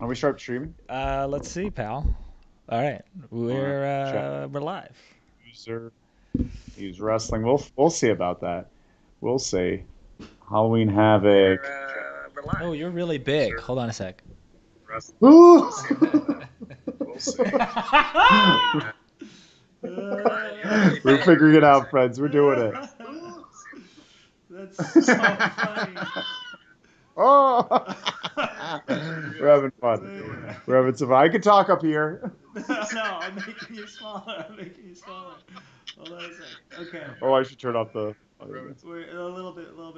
Are we start streaming? Let's see, pal. All right, All right. Check. we're live. User use wrestling. We'll see about that. We'll see. Halloween Havoc. Check. We're live. Oh, you're really big. Hold on a sec. Ooh! We'll see. We're figuring it out, friends. We're doing it. That's so funny. Oh! We're having fun. We're having some fun. I can talk up here. No, I'm making you smaller. I'm making you smaller. Hold on a sec. Okay. Oh, I should turn off the. We're a little bit more.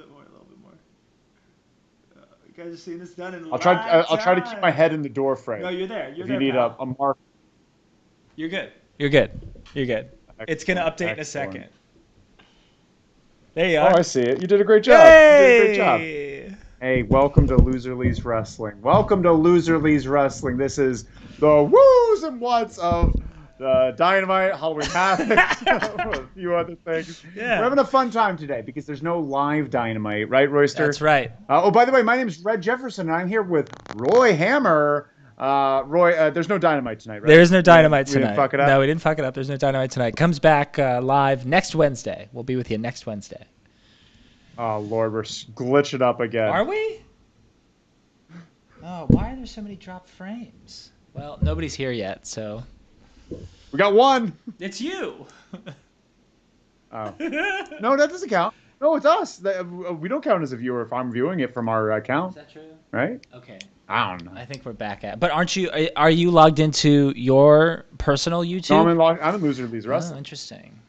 You guys are seeing this done in I'll try. live I'll try to keep my time. head in the door frame. No, you're there. If you need a mark. You're good. You're good. You're good. It's gonna update in a Excellent. second. There you are. Oh, I see it. You did a great job. Hey! You did a great job. Hey, welcome to Loser Lee's Wrestling. Welcome to Loser Lee's Wrestling. This is the woos and whats of the Dynamite, Halloween Havoc, a few other things. Yeah. We're having a fun time today because there's no live Dynamite, right, Royster? That's right. Oh, by the way, my name is Red Jefferson, and I'm here with Roy Hammer. Roy, there's no Dynamite tonight, right? There is no Dynamite tonight. We didn't fuck it up? No, we didn't fuck it up. There's no Dynamite tonight. Comes back live next Wednesday. We'll be with you next Wednesday. Oh, Lord, we're glitching up again. Are we? Oh, why are there so many dropped frames? Well, nobody's here yet, so. We got one. It's you. Oh. No, that doesn't count. No, it's us. We don't count as a viewer if I'm viewing it from our account. Is that true? Right? Okay. I don't know. I think we're back at. But are you logged into your personal YouTube? No, I'm in Loser Lee's Oh, Wrestling. interesting.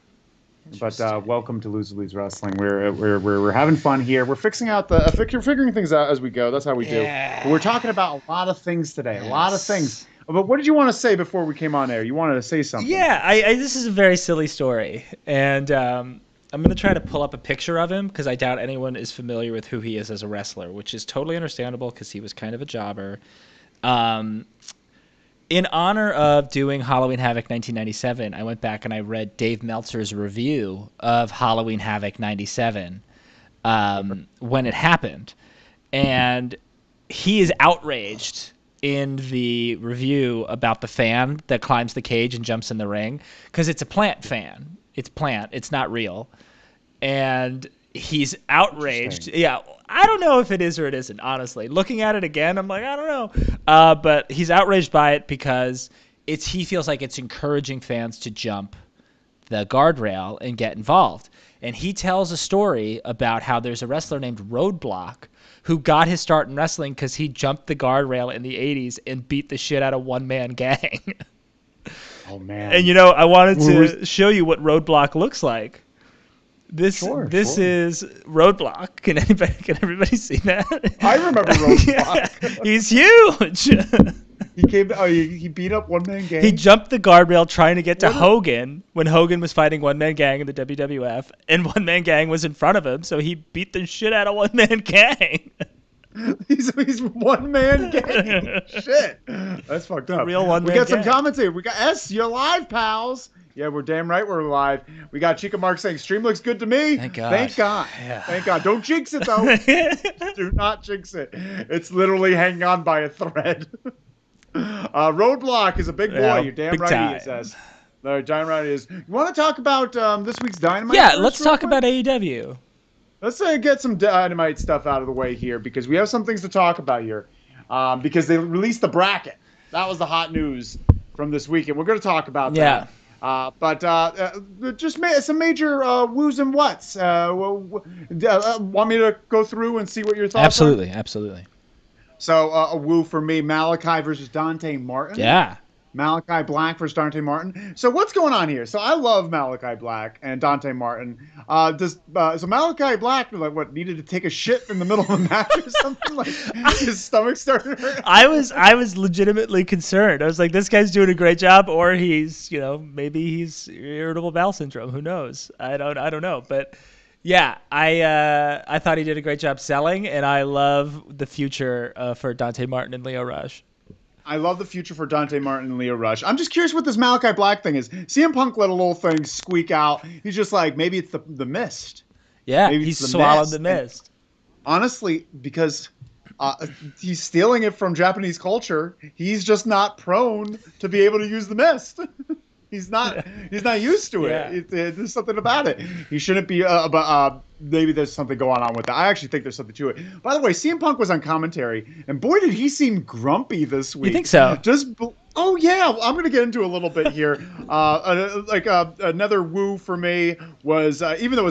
But welcome to Loser Lee's Wrestling. We're having fun here. We're figuring things out as we go. That's how we do. But we're talking about a lot of things today. Yes. A lot of things. But what did you want to say before we came on air? You wanted to say something. Yeah, this is a very silly story, and I'm going to try to pull up a picture of him because I doubt anyone is familiar with who he is as a wrestler, which is totally understandable because he was kind of a jobber. In honor of doing Halloween Havoc 1997, I went back and I read Dave Meltzer's review of Halloween Havoc 97 when it happened. And he is outraged in the review about the fan that climbs the cage and jumps in the ring because it's a plant fan. It's plant. It's not real. And he's outraged. Yeah, I don't know if it is or it isn't, honestly. Looking at it again, I'm like, I don't know. But he's outraged by it because he feels like it's encouraging fans to jump the guardrail and get involved. And he tells a story about how there's a wrestler named Roadblock who got his start in wrestling because he jumped the guardrail in the 80s and beat the shit out of one-man gang. Oh, man. And, I wanted to show you what Roadblock looks like. This sure. is Roadblock. Can everybody see that? I remember Roadblock. Yeah, he's huge. He beat up One Man Gang. He jumped the guardrail trying to get to Hogan when Hogan was fighting One Man Gang in the WWF, and One Man Gang was in front of him, so he beat the shit out of One Man Gang. He's One Man Gang. Shit, that's fucked up. Real One Man We got gang. some commentary. We got S. You're live, pals. Yeah, we're damn right we're live. We got Chica Mark saying, stream looks good to me. Thank God. Thank God. Yeah. Thank God. Don't jinx it, though. Do not jinx it. It's literally hanging on by a thread. Roadblock is a big boy. Yeah, You're damn big right time. he says. No, damn right he is. You want to talk about this week's Dynamite? Yeah, first, let's real talk quick? about AEW. Let's get some Dynamite stuff out of the way here because we have some things to talk about here. Because they released the bracket. That was the hot news from this weekend. We're going to talk about that. But just some major woos and whats. Want me to go through and see what your thoughts are? Absolutely. So a woo for me, Malachi versus Dante Martin. Yeah. Malachi Black versus Dante Martin. So what's going on here? So I love Malachi Black and Dante Martin. So Malachi Black needed to take a shit in the middle of a match or something? Like his stomach started hurting. I was legitimately concerned. I was like, this guy's doing a great job, or he's, maybe he's irritable bowel syndrome. Who knows? I don't know. But yeah, I thought he did a great job selling, and I love the future for Dante Martin and Leo Rush. I love the future for Dante Martin and Leo Rush. I'm just curious what this Malachi Black thing is. CM Punk let a little thing squeak out. He's just like, maybe it's the mist. Yeah, Maybe he's it's swallowed mist. the mist. And honestly, because He's stealing it from Japanese culture. He's just not prone to be able to use the mist. He's not used to it. There's something about it. He shouldn't be. But maybe there's something going on with that. I actually think there's something to it. By the way, CM Punk was on commentary, and boy, did he seem grumpy this week. You think so? Oh yeah, I'm gonna get into a little bit here. Another woo for me was even though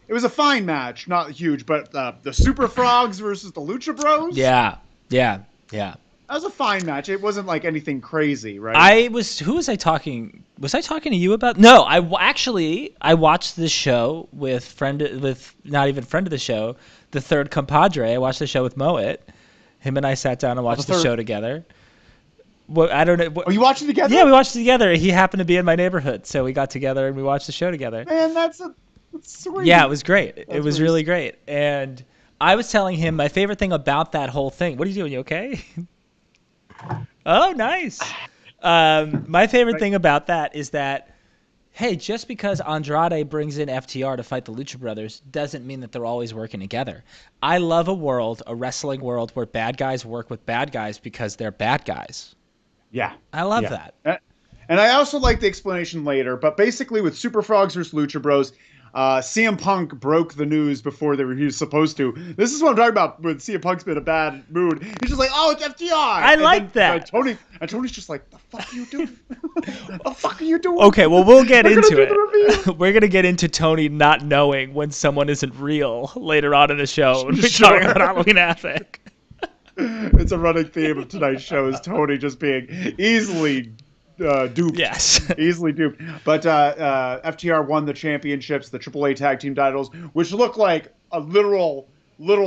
it was a fine match, not huge, but the Super Frogs versus the Lucha Bros. Yeah. That was a fine match. It wasn't like anything crazy, right? Who was I talking? Was I talking to you about? No, I watched this show with not even friend of the show, the third compadre. I watched the show with Moet. Him and I sat down and watched the show together. Well, I don't know. You watched it together? Yeah, we watched it together. He happened to be in my neighborhood, so we got together and we watched the show together. Man, that's sweet. Yeah, it was great. It was really great. And I was telling him my favorite thing about that whole thing. What are you doing? You okay? Oh, nice. My favorite thing about that is that, hey, just because Andrade brings in FTR to fight the Lucha Brothers doesn't mean that they're always working together. I love a wrestling world where bad guys work with bad guys because they're bad guys. Yeah. I love that. And I also like the explanation later, but basically with Super Frogs versus Lucha Bros, CM Punk broke the news before he was supposed to. This is what I'm talking about when CM Punk's been in a bad mood. He's just like, oh, it's FTR. I like that. Tony's just like, the fuck are you doing? The fuck are you doing? Okay, well, we'll get into it. We're going to get into Tony not knowing when someone isn't real later on in the show when we're talking about Halloween Havoc. It's a running theme of tonight's show is Tony just being easily duped. Yes. Easily duped. But FTR won the championships, the AAA tag team titles, which look like a literal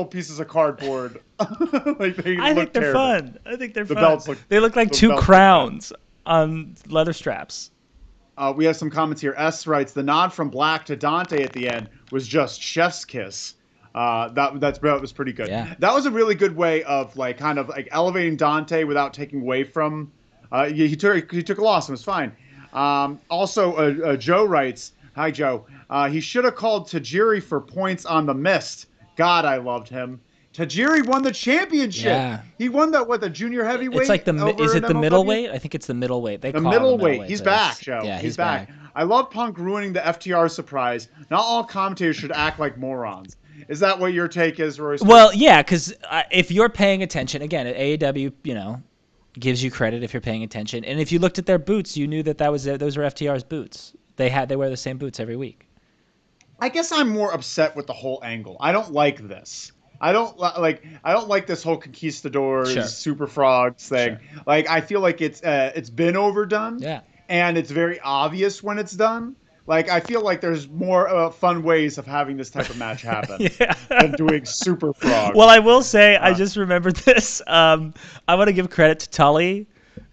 pieces of cardboard. I think they're fun. I think they're fun. Belts they look like two crowns on leather straps. We have some comments here. S writes, the nod from Black to Dante at the end was just chef's kiss. That was pretty good. Yeah. That was a really good way of kind of elevating Dante without taking away from. He took a loss and was fine. Also, Joe writes, hi Joe. He should have called Tajiri for points on the mist. God, I loved him. Tajiri won the championship. Yeah. He won the junior heavyweight. It's like is it the middleweight? I think it's the middleweight. They call it the middleweight. He's back, Joe. Yeah, he's back. I love Punk ruining the FTR surprise. Not all commentators should act like morons. Is that what your take is, Royce? Well, yeah, because if you're paying attention, again, at AEW, gives you credit if you're paying attention. And if you looked at their boots, you knew that those were FTR's boots. They wear the same boots every week. I guess I'm more upset with the whole angle. I don't like this. I don't like this whole conquistadors, Super Frogs thing. Sure. I feel like it's been overdone. Yeah. And it's very obvious when it's done. I feel like there's more fun ways of having this type of match happen than doing Super Frog. Well, I will say, I just remembered this. I want to give credit to Tully,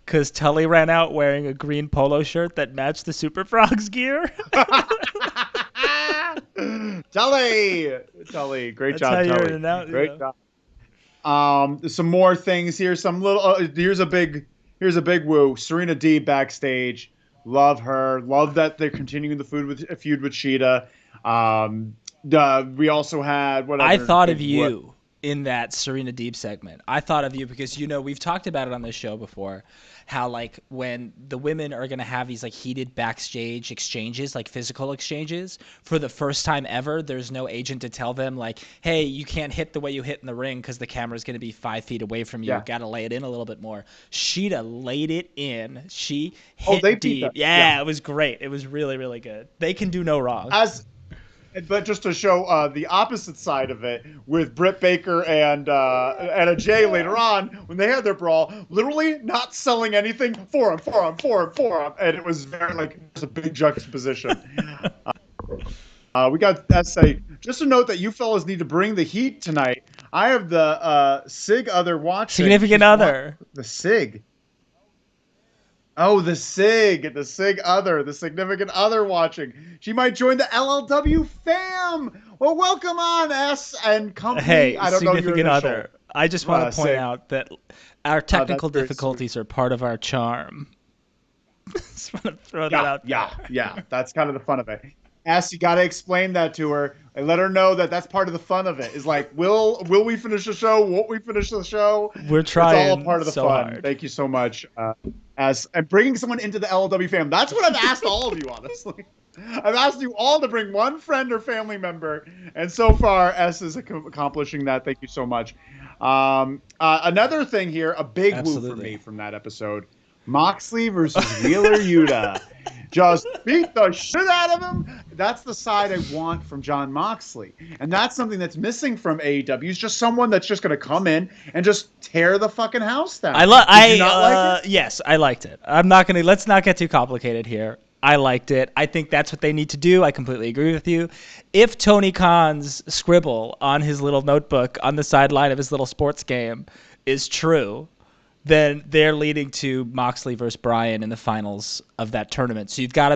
because Tully ran out wearing a green polo shirt that matched the Super Frogs gear. Tully, great job, Tully. Great job. Some more things here. Some little. Here's a big woo. Serena Deeb backstage. Love her. Love that they're continuing the feud with Sheeta. We also had whatever. I thought of you in that Serena Deeb segment. I thought of you because we've talked about it on this show before, how when the women are gonna have these heated backstage exchanges, physical exchanges, for the first time ever, there's no agent to tell them hey, you can't hit the way you hit in the ring because the camera's gonna be 5 feet away from you. Got to lay it in a little bit more. Sheeta laid it in. She hit deep. Yeah, it was great. It was really, really good. They can do no wrong. But just to show the opposite side of it, with Britt Baker and a Jay later on, when they had their brawl, literally not selling anything for him, and it was very it's a big juxtaposition. We got SA. Just a note that you fellas need to bring the heat tonight. I have the Sig other watching. Significant other. The Sig. Oh, the significant other watching. She might join the LLW fam. Well, welcome on, S and company. Hey, I don't significant know your other. I just want to point out that our technical difficulties are part of our charm. Just want to throw that out there. Yeah. That's kind of the fun of it. S, you got to explain that to her and let her know that that's part of the fun of it. Is like, will we finish the show? Won't we finish the show? We're trying. It's all a part of the so fun. hard. Thank you so much, S, and bringing someone into the LW fam. That's what I've asked all of you, honestly. I've asked you all to bring one friend or family member, and so far S is accomplishing that. Thank you so much. Another thing here, a big woo for me from that episode: Moxley versus Wheeler Yuta. Just beat the shit out of him. That's the side I want from Jon Moxley. And that's something that's missing from AEW. He's just someone that's just going to come in and just tear the fucking house down. Like it? Yes, I liked it. Let's not get too complicated here. I liked it. I think that's what they need to do. I completely agree with you. If Tony Khan's scribble on his little notebook on the sideline of his little sports game is true, then they're leading to Moxley versus Bryan in the finals of that tournament. So you've got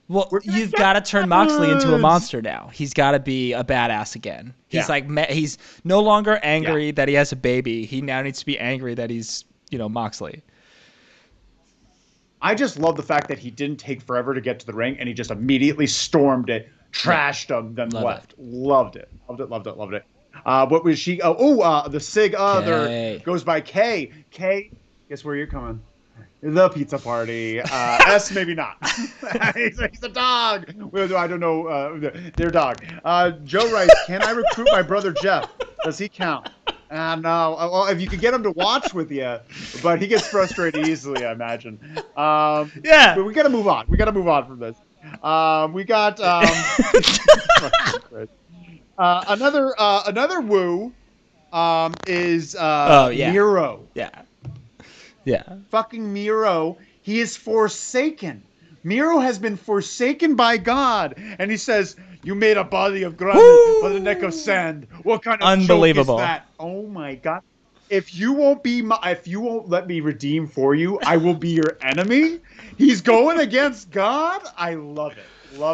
to turn Moxley into a monster now. He's got to be a badass again. He's no longer angry that he has a baby. He now needs to be angry that he's, Moxley. I just love the fact that he didn't take forever to get to the ring and he just immediately stormed it, trashed him, then left. Loved it. What was she? The Sig other goes by K. K, guess where you're coming? The pizza party. S, maybe not. he's a dog. I don't know. Their dog. Joe writes, can I recruit my brother Jeff? Does he count? No. Well, if you could get him to watch with you, but he gets frustrated easily, I imagine. But we got to move on. We got to move on from this. We got another woo is Miro. Yeah. Fucking Miro. He is forsaken. Miro has been forsaken by God, and he says, "You made a body of granite by the neck of sand. What kind of unbelievable joke is that?" Oh my God! If you won't let me redeem for you, I will be your enemy. He's going against God. I love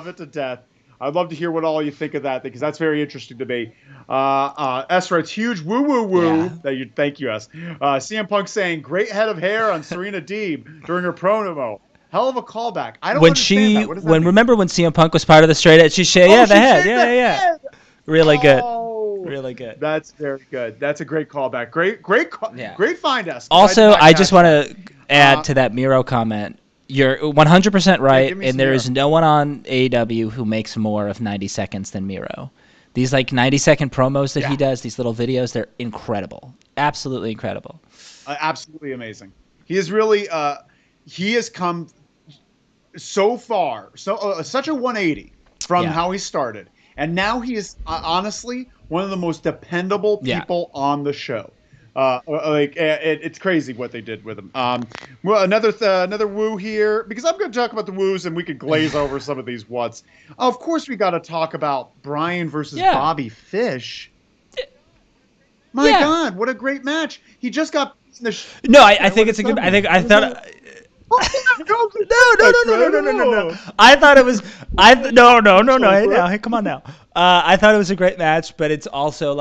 it to death. I'd love to hear what all you think of that, because that's very interesting to me. S writes, huge woo. Thank you, S. CM Punk saying, great head of hair on Serena Deeb during her promo. Hell of a callback. I don't understand that. What does that mean? Remember when CM Punk was part of the straight edge? She shaved the head. Yeah. Really good. Really good. That's very good. That's a great callback. Great find, S. Also, I just want to add to that Miro comment. You're 100% right, and there is no one on AEW who makes more of 90 seconds than Miro. These 90-second promos that he does, these little videos, they're incredible. Absolutely incredible. Absolutely amazing. He is really he has come so far, such a 180 from how he started. And now he is honestly one of the most dependable people on the show. It's crazy what they did with him. Well, another woo here, because I'm going to talk about the woos and we could glaze over some of these whats. Of course, we got to talk about Bryan versus Bobby Fish. My God, what a great match! He just got No, I think it's a good. I thought. No. I thought it was. No. Hey, come on now. I thought it was a great match, but it's also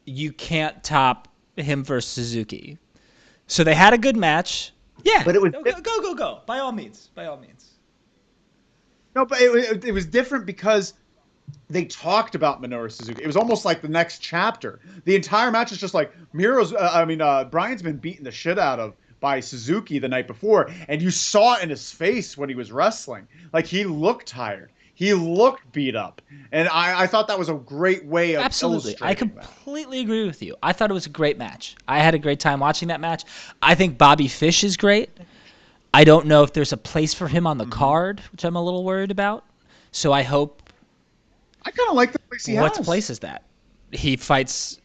you can't top him versus Suzuki. So they had a good match. Yeah, but it was go. By all means. No, but it was different because they talked about Minoru Suzuki. It was almost like the next chapter. The entire match is just like Bryan's been beaten the shit out of by Suzuki the night before, and you saw it in his face when he was wrestling. He looked tired. He looked beat up, and I thought that was a great way of absolutely. I completely agree with you. I thought it was a great match. I had a great time watching that match. I think Bobby Fish is great. I don't know if there's a place for him on the card, which I'm a little worried about. So I hope. I kind of like the place he has. What place is that? He fights.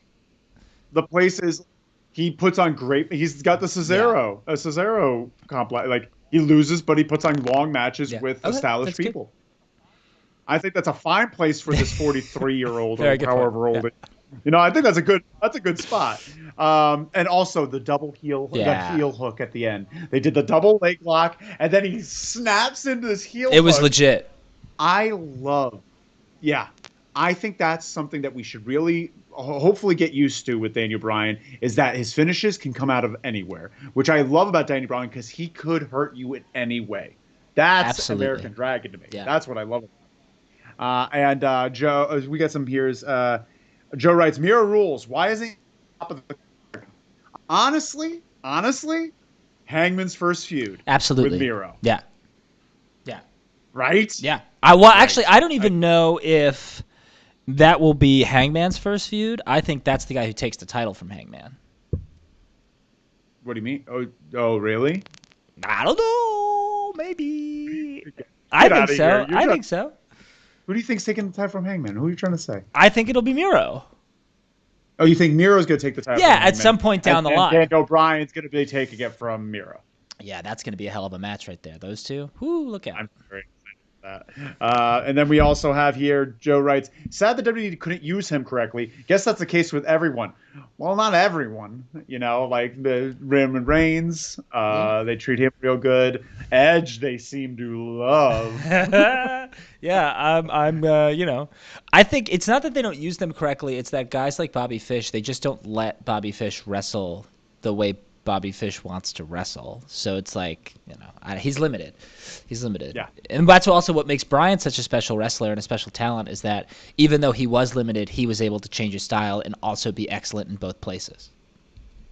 The place is. He puts on great. He's got the Cesaro complex. He loses, but he puts on long matches with established people. Good. I think that's a fine place for this 43-year-old or however old. Yeah. I think that's a good spot. And also the double heel, the heel hook at the end. They did the double leg lock, and then he snaps into this heel. It was legit. I think that's something that we should really hopefully get used to with Daniel Bryan, is that his finishes can come out of anywhere, which I love about Daniel Bryan, because he could hurt you in any way. That's Absolutely. American Dragon to me. Yeah. That's what I love. Joe, we got some here's. Joe writes, Miro rules. Why isn't he top of the honestly, Hangman's first feud Absolutely. with Miro. Yeah. Right? Yeah. Actually, I don't even know if that will be Hangman's first feud. I think that's the guy who takes the title from Hangman. What do you mean? Oh, really? I don't know. Maybe. I think so. I think so. Who do you think's taking the title from Hangman? Who are you trying to say? I think it'll be Miro. Oh, you think Miro's going to take the title? Yeah, at some point down the line. And O'Brien's going to be taking it from Miro. Yeah, that's going to be a hell of a match right there. Those two. Whoo, look out. I'm very excited for that. And then we also have here, Joe writes, sad that WWE couldn't use him correctly. Guess that's the case with everyone. Well, not everyone. Like the Roman Reigns, they treat him real good. Edge, they seem to love. Yeah, I think it's not that they don't use them correctly. It's that guys like Bobby Fish, they just don't let Bobby Fish wrestle the way Bobby Fish wants to wrestle. So it's like, he's limited. Yeah. And that's also what makes Bryan such a special wrestler and a special talent, is that even though he was limited, he was able to change his style and also be excellent in both places.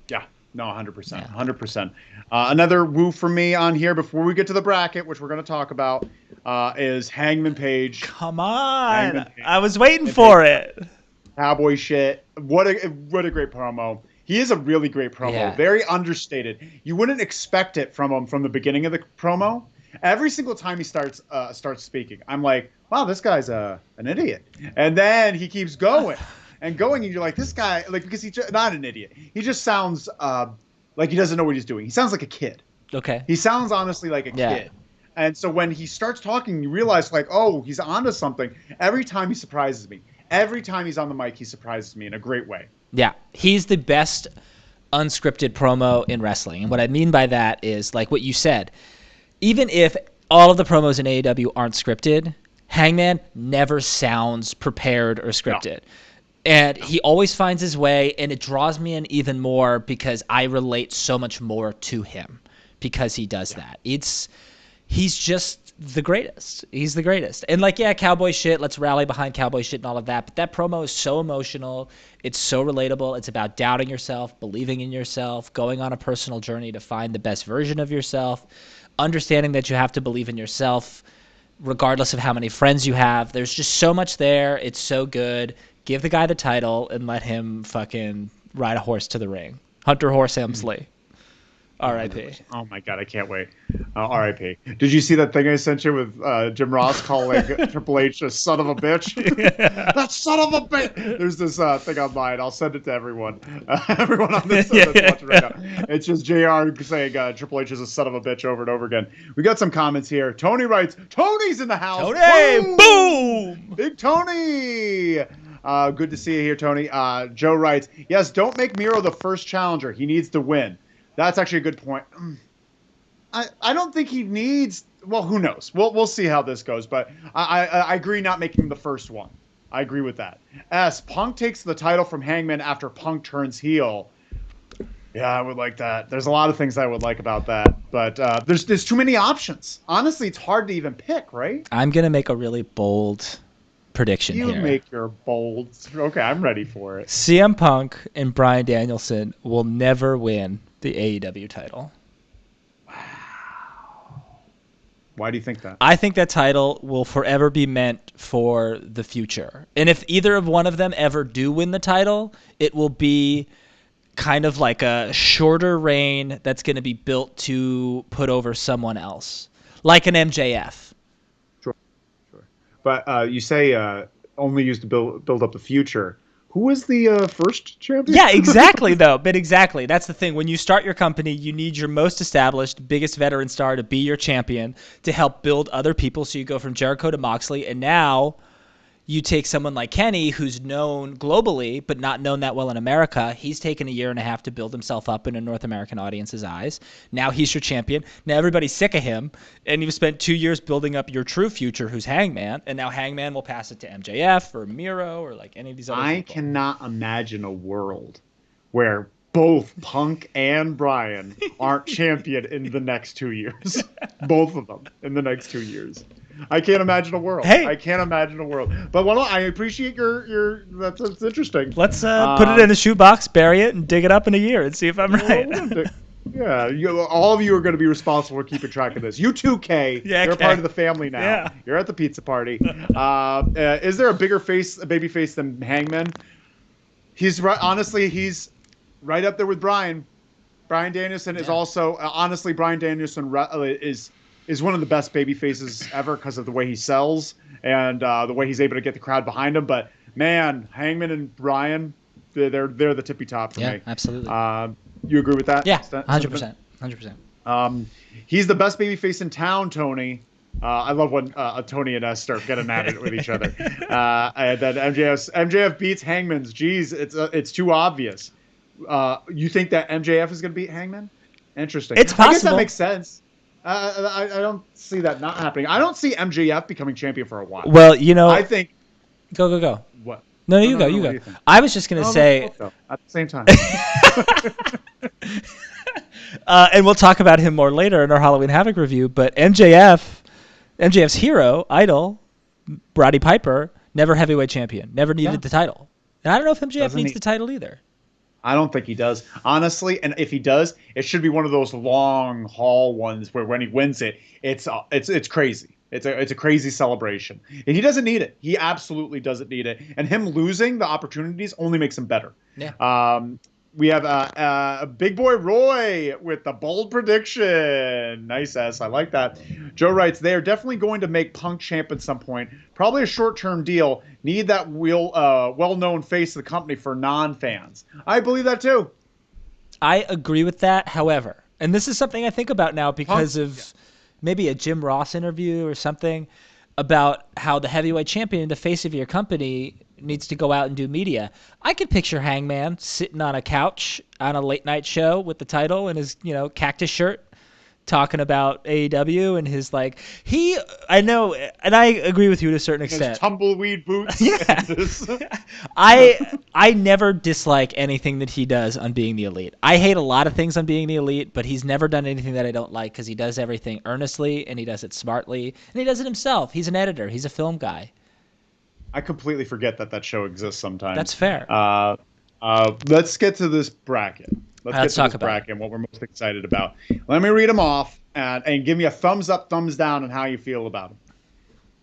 Yeah. No, 100%. Yeah. 100%. Another woo for me on here before we get to the bracket, which we're going to talk about, is Hangman Page. Come on. I was waiting for it. Cowboy shit. What a great promo. He is a really great promo. Yeah. Very understated. You wouldn't expect it from him from the beginning of the promo. Every single time he starts speaking, I'm like, wow, this guy's an idiot. And then he keeps going and going, and you're like, this guy, because he's not an idiot. He just sounds like he doesn't know what he's doing. He sounds like a kid. Okay. He sounds honestly like a kid. And so when he starts talking, you realize, oh, he's onto something. Every time he surprises me. Every time he's on the mic, he surprises me in a great way. Yeah, he's the best unscripted promo in wrestling. And what I mean by that is, like what you said, even if all of the promos in AEW aren't scripted, Hangman never sounds prepared or scripted. No. And he always finds his way, and it draws me in even more because I relate so much more to him because he does that. He's just the greatest. He's the greatest. And cowboy shit, let's rally behind cowboy shit and all of that. But that promo is so emotional. It's so relatable. It's about doubting yourself, believing in yourself, going on a personal journey to find the best version of yourself, understanding that you have to believe in yourself regardless of how many friends you have. There's just so much there. It's so good. Give the guy the title and let him fucking ride a horse to the ring. Hunter Horse Hemsley. R.I.P. Oh my God, I can't wait. R.I.P. Did you see that thing I sent you with Jim Ross calling Triple H a son of a bitch? That son of a bitch. There's this thing online. I'll send it to everyone. Everyone on this that's watching right now. It's just JR saying Triple H is a son of a bitch over and over again. We got some comments here. Tony writes, Tony's in the house. Tony, boom! Big Tony. Good to see you here, Tony. Joe writes, yes, don't make Miro the first challenger. He needs to win. That's actually a good point. I don't think he needs. Well, who knows? We'll see how this goes. But I agree not making the first one. I agree with that. Punk takes the title from Hangman after Punk turns heel. Yeah, I would like that. There's a lot of things I would like about that, but there's too many options. Honestly, it's hard to even pick, right? I'm gonna make a really bold prediction here. You make your bold. Okay, I'm ready for it. CM Punk and Bryan Danielson will never win the AEW title. Wow. Why do you think that? I think that title will forever be meant for the future. And if either of one of them ever do win the title, it will be kind of like a shorter reign that's going to be built to put over someone else, like an MJF. Sure. But you say only used to build up the future. Who was the first champion? Yeah, exactly, though. But exactly. That's the thing. When you start your company, you need your most established, biggest veteran star to be your champion to help build other people. So you go from Jericho to Moxley, and now you take someone like Kenny, who's known globally, but not known that well in America. He's taken a year and a half to build himself up in a North American audience's eyes. Now he's your champion. Now everybody's sick of him, and you've spent 2 years building up your true future, who's Hangman, and now Hangman will pass it to MJF or Miro or like any of these other people. I cannot imagine a world where both Punk and Bryan aren't champion in the next 2 years. Both of them in the next 2 years. I can't imagine a world. Hey. I can't imagine a world. But I appreciate your that's interesting. Let's put it in a shoebox, bury it, and dig it up in a year and see if I'm right. Yeah, all of you are going to be responsible for keeping track of this. You too, Kay. You're a part of the family now. Yeah. You're at the pizza party. Is there a bigger baby face than Hangman? He's right up there with Bryan. Bryan Danielson is also honestly Bryan Danielson is one of the best baby faces ever because of the way he sells and the way he's able to get the crowd behind him. But man, Hangman and Bryan, they're the tippy top for me. Yeah, absolutely. You agree with that? Yeah, 100%. 100%. He's the best baby face in town, Tony. I love when Tony and Esther get at it with each other. And then MJF beats Hangman's. Geez, it's too obvious. You think that MJF is going to beat Hangman? Interesting. It's possible. I guess that makes sense. I don't see that not happening. I don't see MJF becoming champion for a while. Well, I think. Go. What? No, you go. You go. I was just going to say. At the same time. And we'll talk about him more later in our Halloween Havoc review. But MJF's hero, idol, Roddy Piper, never heavyweight champion, never needed the title. And I don't know if MJF needs the title either. I don't think he does, honestly. And if he does, it should be one of those long haul ones where when he wins it, it's crazy. It's a crazy celebration. And he doesn't need it. He absolutely doesn't need it. And him losing the opportunities only makes him better. Yeah. We have Big Boy Roy with the bold prediction. Nice S. I like that. Joe writes, they are definitely going to make Punk champ at some point. Probably a short-term deal. Need that well-known face of the company for non-fans. I believe that too. I agree with that. However, and this is something I think about now because of maybe a Jim Ross interview or something about how the heavyweight champion, the face of your company, needs to go out and do media. I could picture Hangman sitting on a couch on a late night show with the title and his, cactus shirt, talking about AEW and his I know, and I agree with you to a certain extent. His tumbleweed boots. Yeah. I never dislike anything that he does on Being the Elite. I hate a lot of things on Being the Elite, but he's never done anything that I don't like because he does everything earnestly and he does it smartly and he does it himself. He's an editor. He's a film guy. I completely forget that show exists sometimes. That's fair. Let's get to this bracket. Let's talk about bracket and what we're most excited about. Let me read them off and give me a thumbs up, thumbs down on how you feel about them.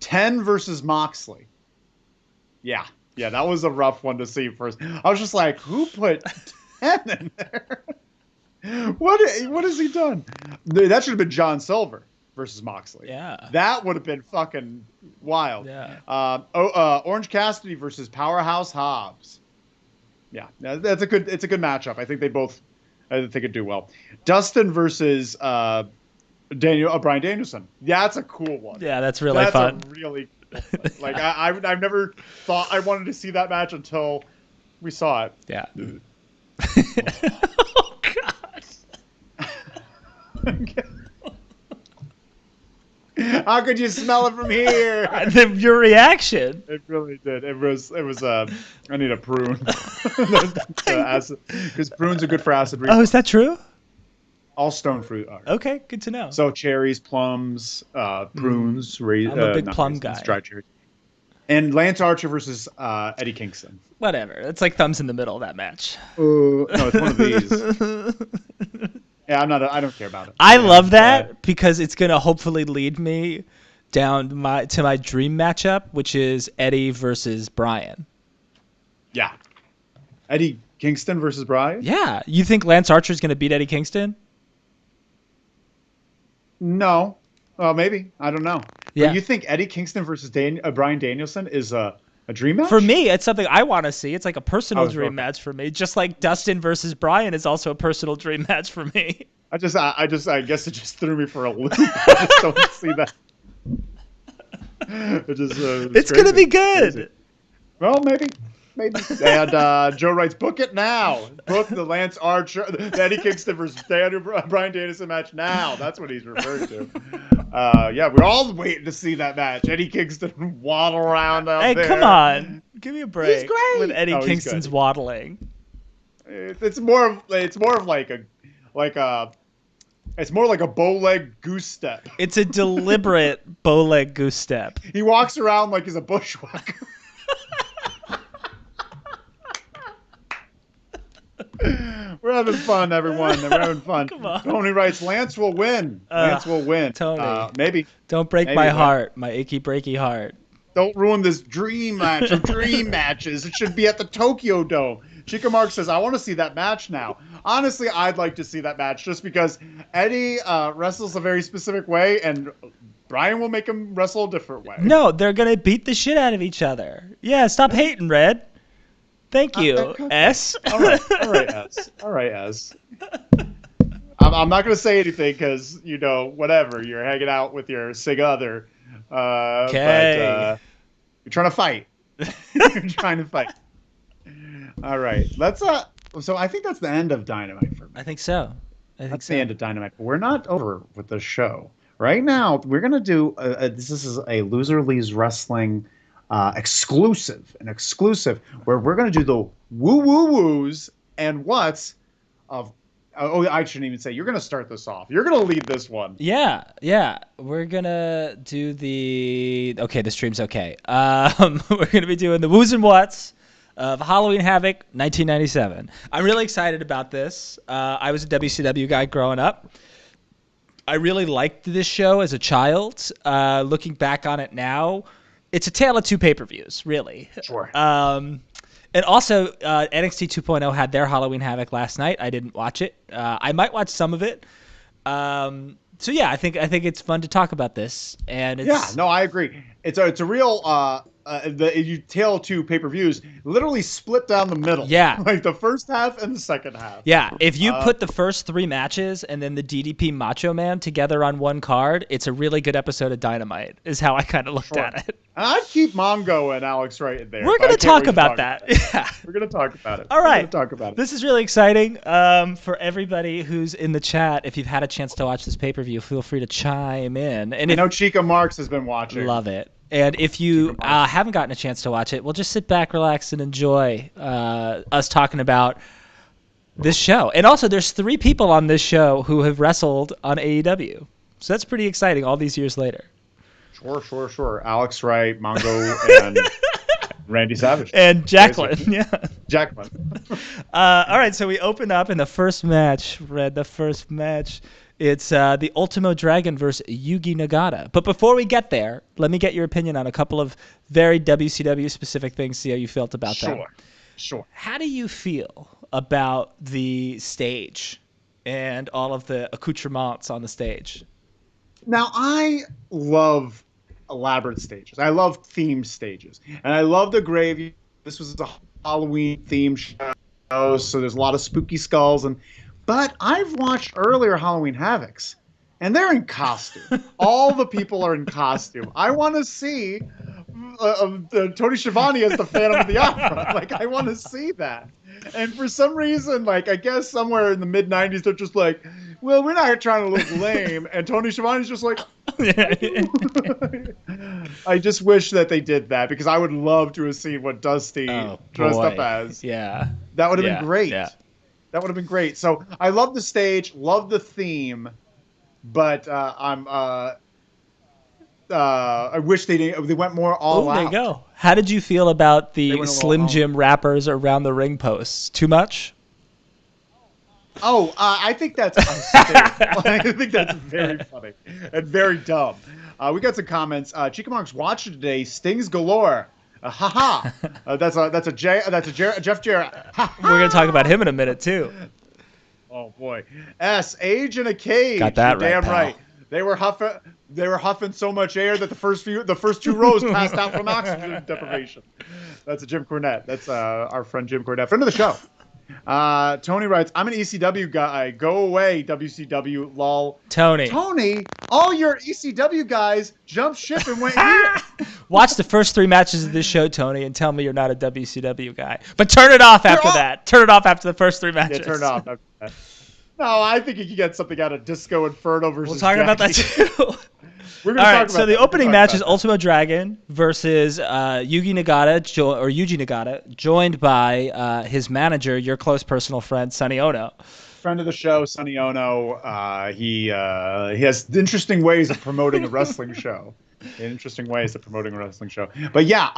10 versus Moxley. Yeah, that was a rough one to see first. I was just like, who put 10 in there? What has he done? That should have been John Silver versus Moxley. Yeah. That would have been fucking wild. Yeah. Orange Cassidy versus Powerhouse Hobbs. Yeah, it's a good matchup. I think they could do well. Dustin versus Bryan Danielson. Yeah, that's a cool one. Yeah, that's really fun. That's a really cool one. I've never thought I wanted to see that match until we saw it. Yeah. Oh God. How could you smell it from here? Your reaction. It really did. It was. I need a prune. Because prunes are good for acid reflux. Oh, is that true? All stone fruit are. Okay, good to know. So cherries, plums, prunes. I'm a big plum guy. Dried cherries. And Lance Archer versus Eddie Kingston. Whatever. It's like thumbs in the middle of that match. No, it's one of these. Yeah, I don't care about it. I love that because it's gonna hopefully lead me down to my dream matchup, which is Eddie versus Bryan. Yeah. Eddie Kingston versus Bryan? Yeah. You think Lance Archer's gonna beat Eddie Kingston? No. Well, maybe. I don't know. Yeah. But you think Eddie Kingston versus Bryan Danielson is a dream match? For me, it's something I want to see. It's like a personal dream match for me. Just like Dustin versus Bryan is also a personal dream match for me. I guess it just threw me for a loop. I just don't see that. It's going to be good. Crazy. Well, maybe. And Joe writes, book it now. Book the Lance Archer, the Eddie Kingston versus Bryan Danielson match now. That's what he's referring to. Yeah, we're all waiting to see that match. Eddie Kingston waddle around out there. Hey, come on. Give me a break. He's great. With Eddie Kingston's waddling. It's more of like a it's more like a bow leg goose step. It's a deliberate bow leg goose step. He walks around like he's a bushwhacker. We're having fun, everyone. We're having fun. Come on. Tony writes, Lance will win. Lance will win. Tony. Maybe. Don't break my heart, my achy, breaky heart. Don't ruin this dream match of dream matches. It should be at the Tokyo Dome. Chica Mark says, I want to see that match now. Honestly, I'd like to see that match just because Eddie wrestles a very specific way, and Brian will make him wrestle a different way. No, they're going to beat the shit out of each other. Yeah, stop hating, Red. Thank you, okay. S. All right, S. All right, S. I'm not going to say anything because, whatever. You're hanging out with your sig other. Okay. But you're trying to fight. You're trying to fight. All right. Let's so I think that's the end of Dynamite for me. I think so. That's the end of Dynamite. But we're not over with the show. Right now, we're going to do this is a Loser Leaves Wrestling exclusive where we're going to do the woo-woo-woos and what's of I shouldn't even say. You're going to start this off. You're going to lead this one. Yeah. We're going to do the stream's okay. We're going to be doing the woos and whats of Halloween Havoc 1997. I'm really excited about this. I was a WCW guy growing up. I really liked this show as a child. Looking back on it now, it's a tale of two pay-per-views, really. Sure. And also, NXT 2.0 had their Halloween Havoc last night. I didn't watch it. I might watch some of it. So yeah, I think it's fun to talk about this. And I agree. It's a real you tale two pay-per-views literally split down the middle. Yeah. Like the first half and the second half. Yeah. If you put the first three matches and then the DDP Macho Man together on one card, it's a really good episode of Dynamite, is how I kind of looked at it. And I'd keep Mongo and Alex right in there. We're going to talk about that. Yeah. We're going to talk about it. All right. Talk about it. This is really exciting. For everybody who's in the chat, if you've had a chance to watch this pay-per-view, feel free to chime in. And I know Chica Marks has been watching. Love it. And if you haven't gotten a chance to watch it, well, just sit back, relax, and enjoy us talking about this show. And also, there's 3 people on this show who have wrestled on AEW. So that's pretty exciting all these years later. Sure. Alex Wright, Mongo, and Randy Savage. And Jacqueline, yeah. Jacqueline. All right, so we open up in the first match, Red, It's the Ultimo Dragon versus Yugi Nagata. But before we get there, let me get your opinion on a couple of very WCW-specific things, see how you felt about that. Sure. How do you feel about the stage and all of the accoutrements on the stage? Now, I love elaborate stages. I love themed stages. And I love the graveyard. This was a Halloween-themed show, so there's a lot of spooky skulls But I've watched earlier Halloween Havocs, and they're in costume. All the people are in costume. I want to see Tony Schiavone as the Phantom of the Opera. Like, I want to see that. And for some reason, I guess somewhere in the mid-'90s, they're just like, well, we're not trying to look lame. And Tony Schiavone's just like, I just wish that they did that because I would love to have seen what Dusty dressed up as. Yeah. That would have been great. Yeah. That would have been great. So I love the stage, love the theme, but I wish they went more all out. There you go. How did you feel about the Slim Jim wrappers around the ring posts? Too much? I think that's hysterical. I think that's very funny and very dumb. We got some comments. Chica Marks watching today. Stings galore. That's a Jeff Jarrett. We're gonna talk about him in a minute too. Oh boy. Age in a cage. Got that You're right. Damn right. They were huffing so much air that the first 2 rows passed out from oxygen deprivation. That's a Jim Cornette. That's our friend Jim Cornette, friend of the show. Tony writes, I'm an ECW guy. Go away, WCW, lol. Tony, all your ECW guys jumped ship and went here. Watch the first 3 matches of this show, Tony, and tell me you're not a WCW guy. But turn it off after that. Turn it off after the first 3 matches. Yeah, turn it off after that. No, I think you can get something out of Disco Inferno versus We'll talk about that Jackie. too. We're All gonna talk right, about so the that. opening match is Ultimo Dragon versus Yuji Nagata, joined by his manager, your close personal friend, Sonny Ono. Friend of the show, Sonny Ono. He has interesting ways of promoting a wrestling show. But yeah,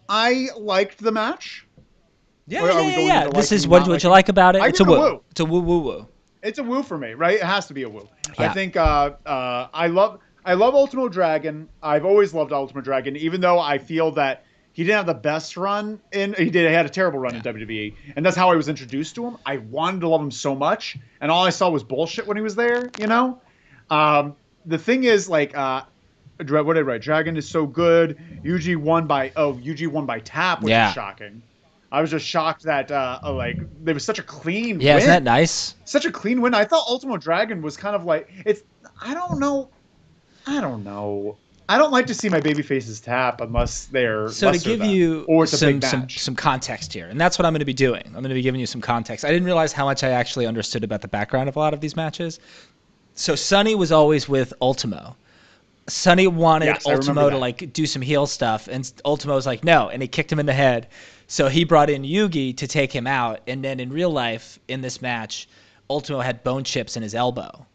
I liked the match. Yeah. This is what you like about it. I It's a give it woo. It's a woo. It's a woo for me, right? It has to be a woo. I Yeah. think I love Ultimo Dragon. I've always loved Ultimo Dragon, even though I feel that he didn't have the best run he had a terrible run in WWE, and that's how I was introduced to him. I wanted to love him so much, and all I saw was bullshit when he was there. The thing is, like, what did I write? Dragon is so good. Yuji won by tap, which is shocking. I was just shocked that like there was such a clean win. Isn't that nice? Such a clean win. I thought Ultimo Dragon was kind of like I don't know. I don't like to see my baby faces tap unless they're so to give you some context here, and that's what I'm going to be doing. I'm going to be giving you some context. I didn't realize how much I actually understood about the background of a lot of these matches. So Sonny was always with Ultimo. Sonny wanted Ultimo to like do some heel stuff, and Ultimo was like no, and he kicked him in the head. So he brought in Yugi to take him out, and then in real life, in this match, Ultimo had bone chips in his elbow.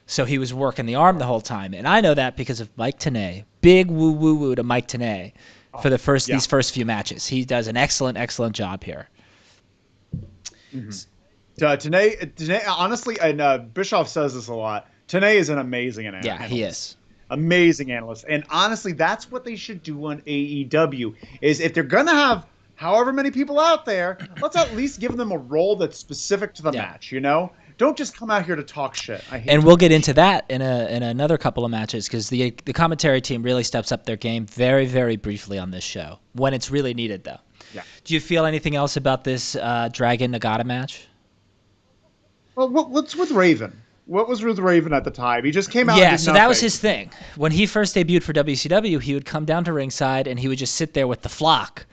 So he was working the arm the whole time. And I know that because of Mike Tenay. Big woo to Mike Tenay for these first few matches. He does an excellent job here. Mm-hmm. Tenay, honestly, and Bischoff says this a lot, Tenay is an amazing analyst. Yeah, he is. Amazing analyst. And honestly, that's what they should do on AEW, is if they're going to have however many people out there, let's at least give them a role that's specific to the match, Don't just come out here to talk shit. And we'll get into that in another couple of matches because the commentary team really steps up their game very, very briefly on this show when it's really needed, though. Yeah. Do you feel anything else about this Dragon Nagata match? Well, what's with Raven? What was with Raven at the time? He just came out. Yeah, so that was his thing. When he first debuted for WCW, he would come down to ringside and he would just sit there with the flock.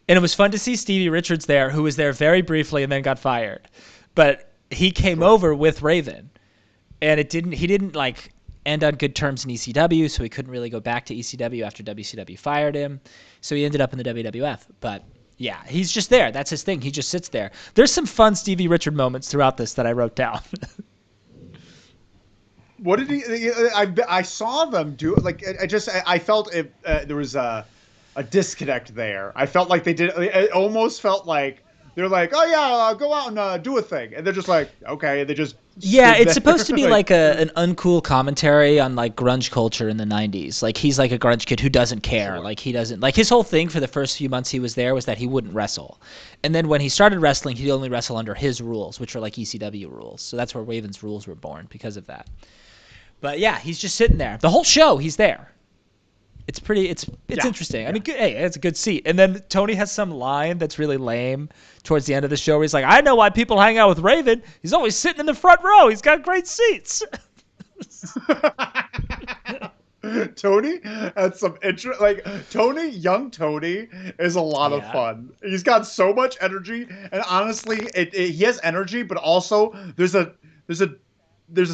And it was fun to see Stevie Richards there, who was there very briefly and then got fired. But he came over with Raven, and he didn't like end on good terms in ECW, so he couldn't really go back to ECW after WCW fired him. So he ended up in the WWF. But yeah, he's just there. That's his thing. He just sits there. There's some fun Stevie Richard moments throughout this that I wrote down. What did he? I saw them do. Like I felt there was a disconnect there. I felt like they did. It almost felt like they're like, oh yeah, go out and do a thing, and they're just like, okay, and they just it's supposed to be like an uncool commentary on like grunge culture in the 90s. Like he's like a grunge kid who doesn't care. Like he doesn't like his whole thing for the first few months he was there was that he wouldn't wrestle, and then when he started wrestling, he'd only wrestle under his rules, which are like ECW rules. So that's where Raven's rules were born because of that. But yeah, he's just sitting there the whole show. He's there. It's interesting. Yeah. I mean, it's a good seat. And then Tony has some line that's really lame towards the end of the show where he's like, I know why people hang out with Raven. He's always sitting in the front row. He's got great seats. Tony had some interest. Like young Tony is a lot of fun. He's got so much energy. And honestly, he has energy, but also there's a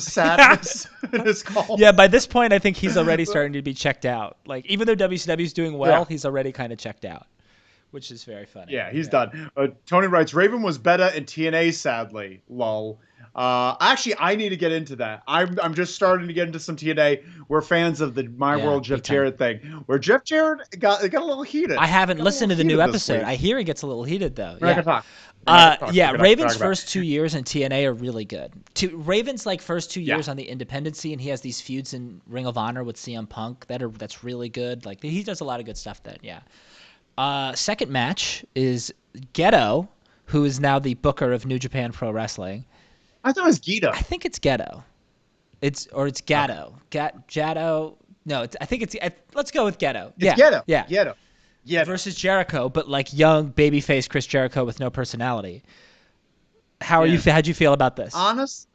sadness in his call. Yeah, by this point, I think he's already starting to be checked out. Like, even though WCW's doing well, he's already kind of checked out, which is very funny. Yeah, he's done. Tony writes, Raven was better in TNA, sadly. Lol. Actually, I need to get into that. I'm just starting to get into some TNA. We're fans of the My World Jeff Jarrett thing, where Jeff Jarrett got a little heated. I haven't listened to the new episode. I hear he gets a little heated, though. Raven's first 2 years in TNA are really good. Raven's like first 2 years on the independent scene, he has these feuds in Ring of Honor with CM Punk that's really good. Like he does a lot of good stuff then. Yeah. Second match is Geto, who is now the booker of New Japan Pro Wrestling. I thought it was Geto. I think it's Geto. It's Gatto. Gatto. No, I think it's. Let's go with Geto. It's Geto. Yeah. Geto. Yeah. Versus Jericho, but like young babyface Chris Jericho with no personality. How'd you feel about this? Honest.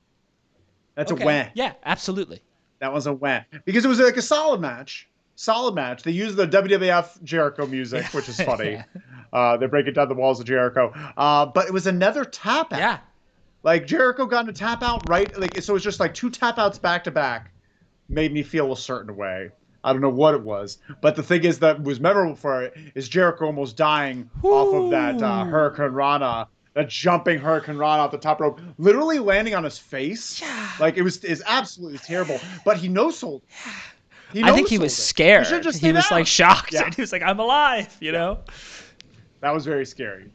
That's a win. Yeah, absolutely. That was a win because it was like a solid match. They use the WWF Jericho music, which is funny. They're breaking down the walls of Jericho. But it was another tap out. Yeah. Like Jericho got in a tap out, right? Like so, it's just like 2 tap outs back to back made me feel a certain way. I don't know what it was, but the thing is that was memorable for it is Jericho almost dying off of that Hurricane Rana, that jumping Hurricane Rana off the top rope, literally landing on his face. Yeah. Like is absolutely terrible. But he no-sold. I think he was scared. He was like shocked. Yeah. And he was like, "I'm alive," you know. That was very scary.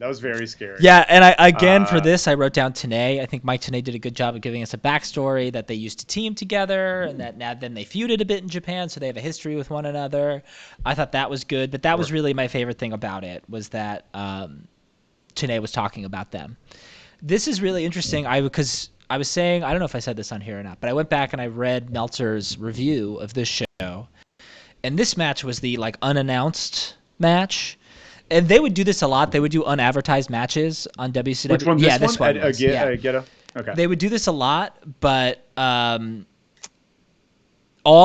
Yeah, and I again for this I wrote down Tenay. I think Mike Tenay did a good job of giving us a backstory that they used to team together and that now then they feuded a bit in Japan, so they have a history with one another. I thought that was good, but that was really my favorite thing about it was that Tenay was talking about them. This is really interesting. Because I was saying, I don't know if I said this on here or not, but I went back and I read Meltzer's review of this show, and this match was the like unannounced match. And they would do this a lot. They would do unadvertised matches on WCW. Which one? Yeah, this one. Yeah. Okay. They would do this a lot, but all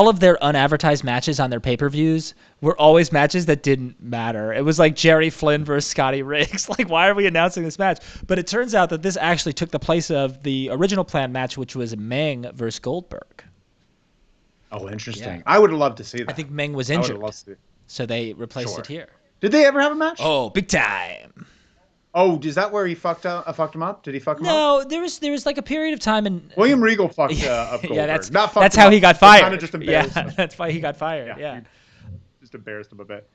of their unadvertised matches on their pay-per-views were always matches that didn't matter. It was like Jerry Flynn versus Scotty Riggs. Like, why are we announcing this match? But it turns out that this actually took the place of the original planned match, which was Meng versus Goldberg. Oh, interesting. Yeah. I would have loved to see that. I think Meng was injured, so they replaced it here. Did they ever have a match? Oh, big time. Oh, is that where he fucked him up? Did he fuck him up? No, there was like a period of time in William Regal fucked up Goldberg. Yeah, that's how he got fired. Kind of just embarrassed him. That's why he got fired. Yeah. Just embarrassed him a bit.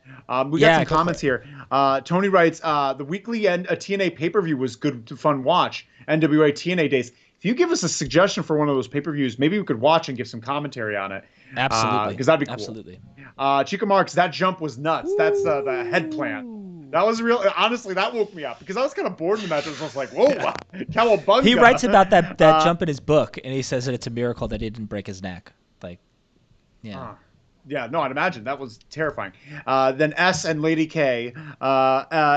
We got some comments here. Tony writes, the weekly TNA pay-per-view was good, fun watch. NWA TNA days. If you give us a suggestion for one of those pay-per-views, maybe we could watch and give some commentary on it. Absolutely. Because that'd be cool. Absolutely. Chica Marks, that jump was nuts. That's the head plant. That was real. Honestly, that woke me up because I was kind of bored in the match. I was just like, whoa, cowabunga. He writes about that jump in his book, and he says that it's a miracle that he didn't break his neck. Like, yeah. Yeah, no, I'd imagine. That was terrifying. Then S and Lady K,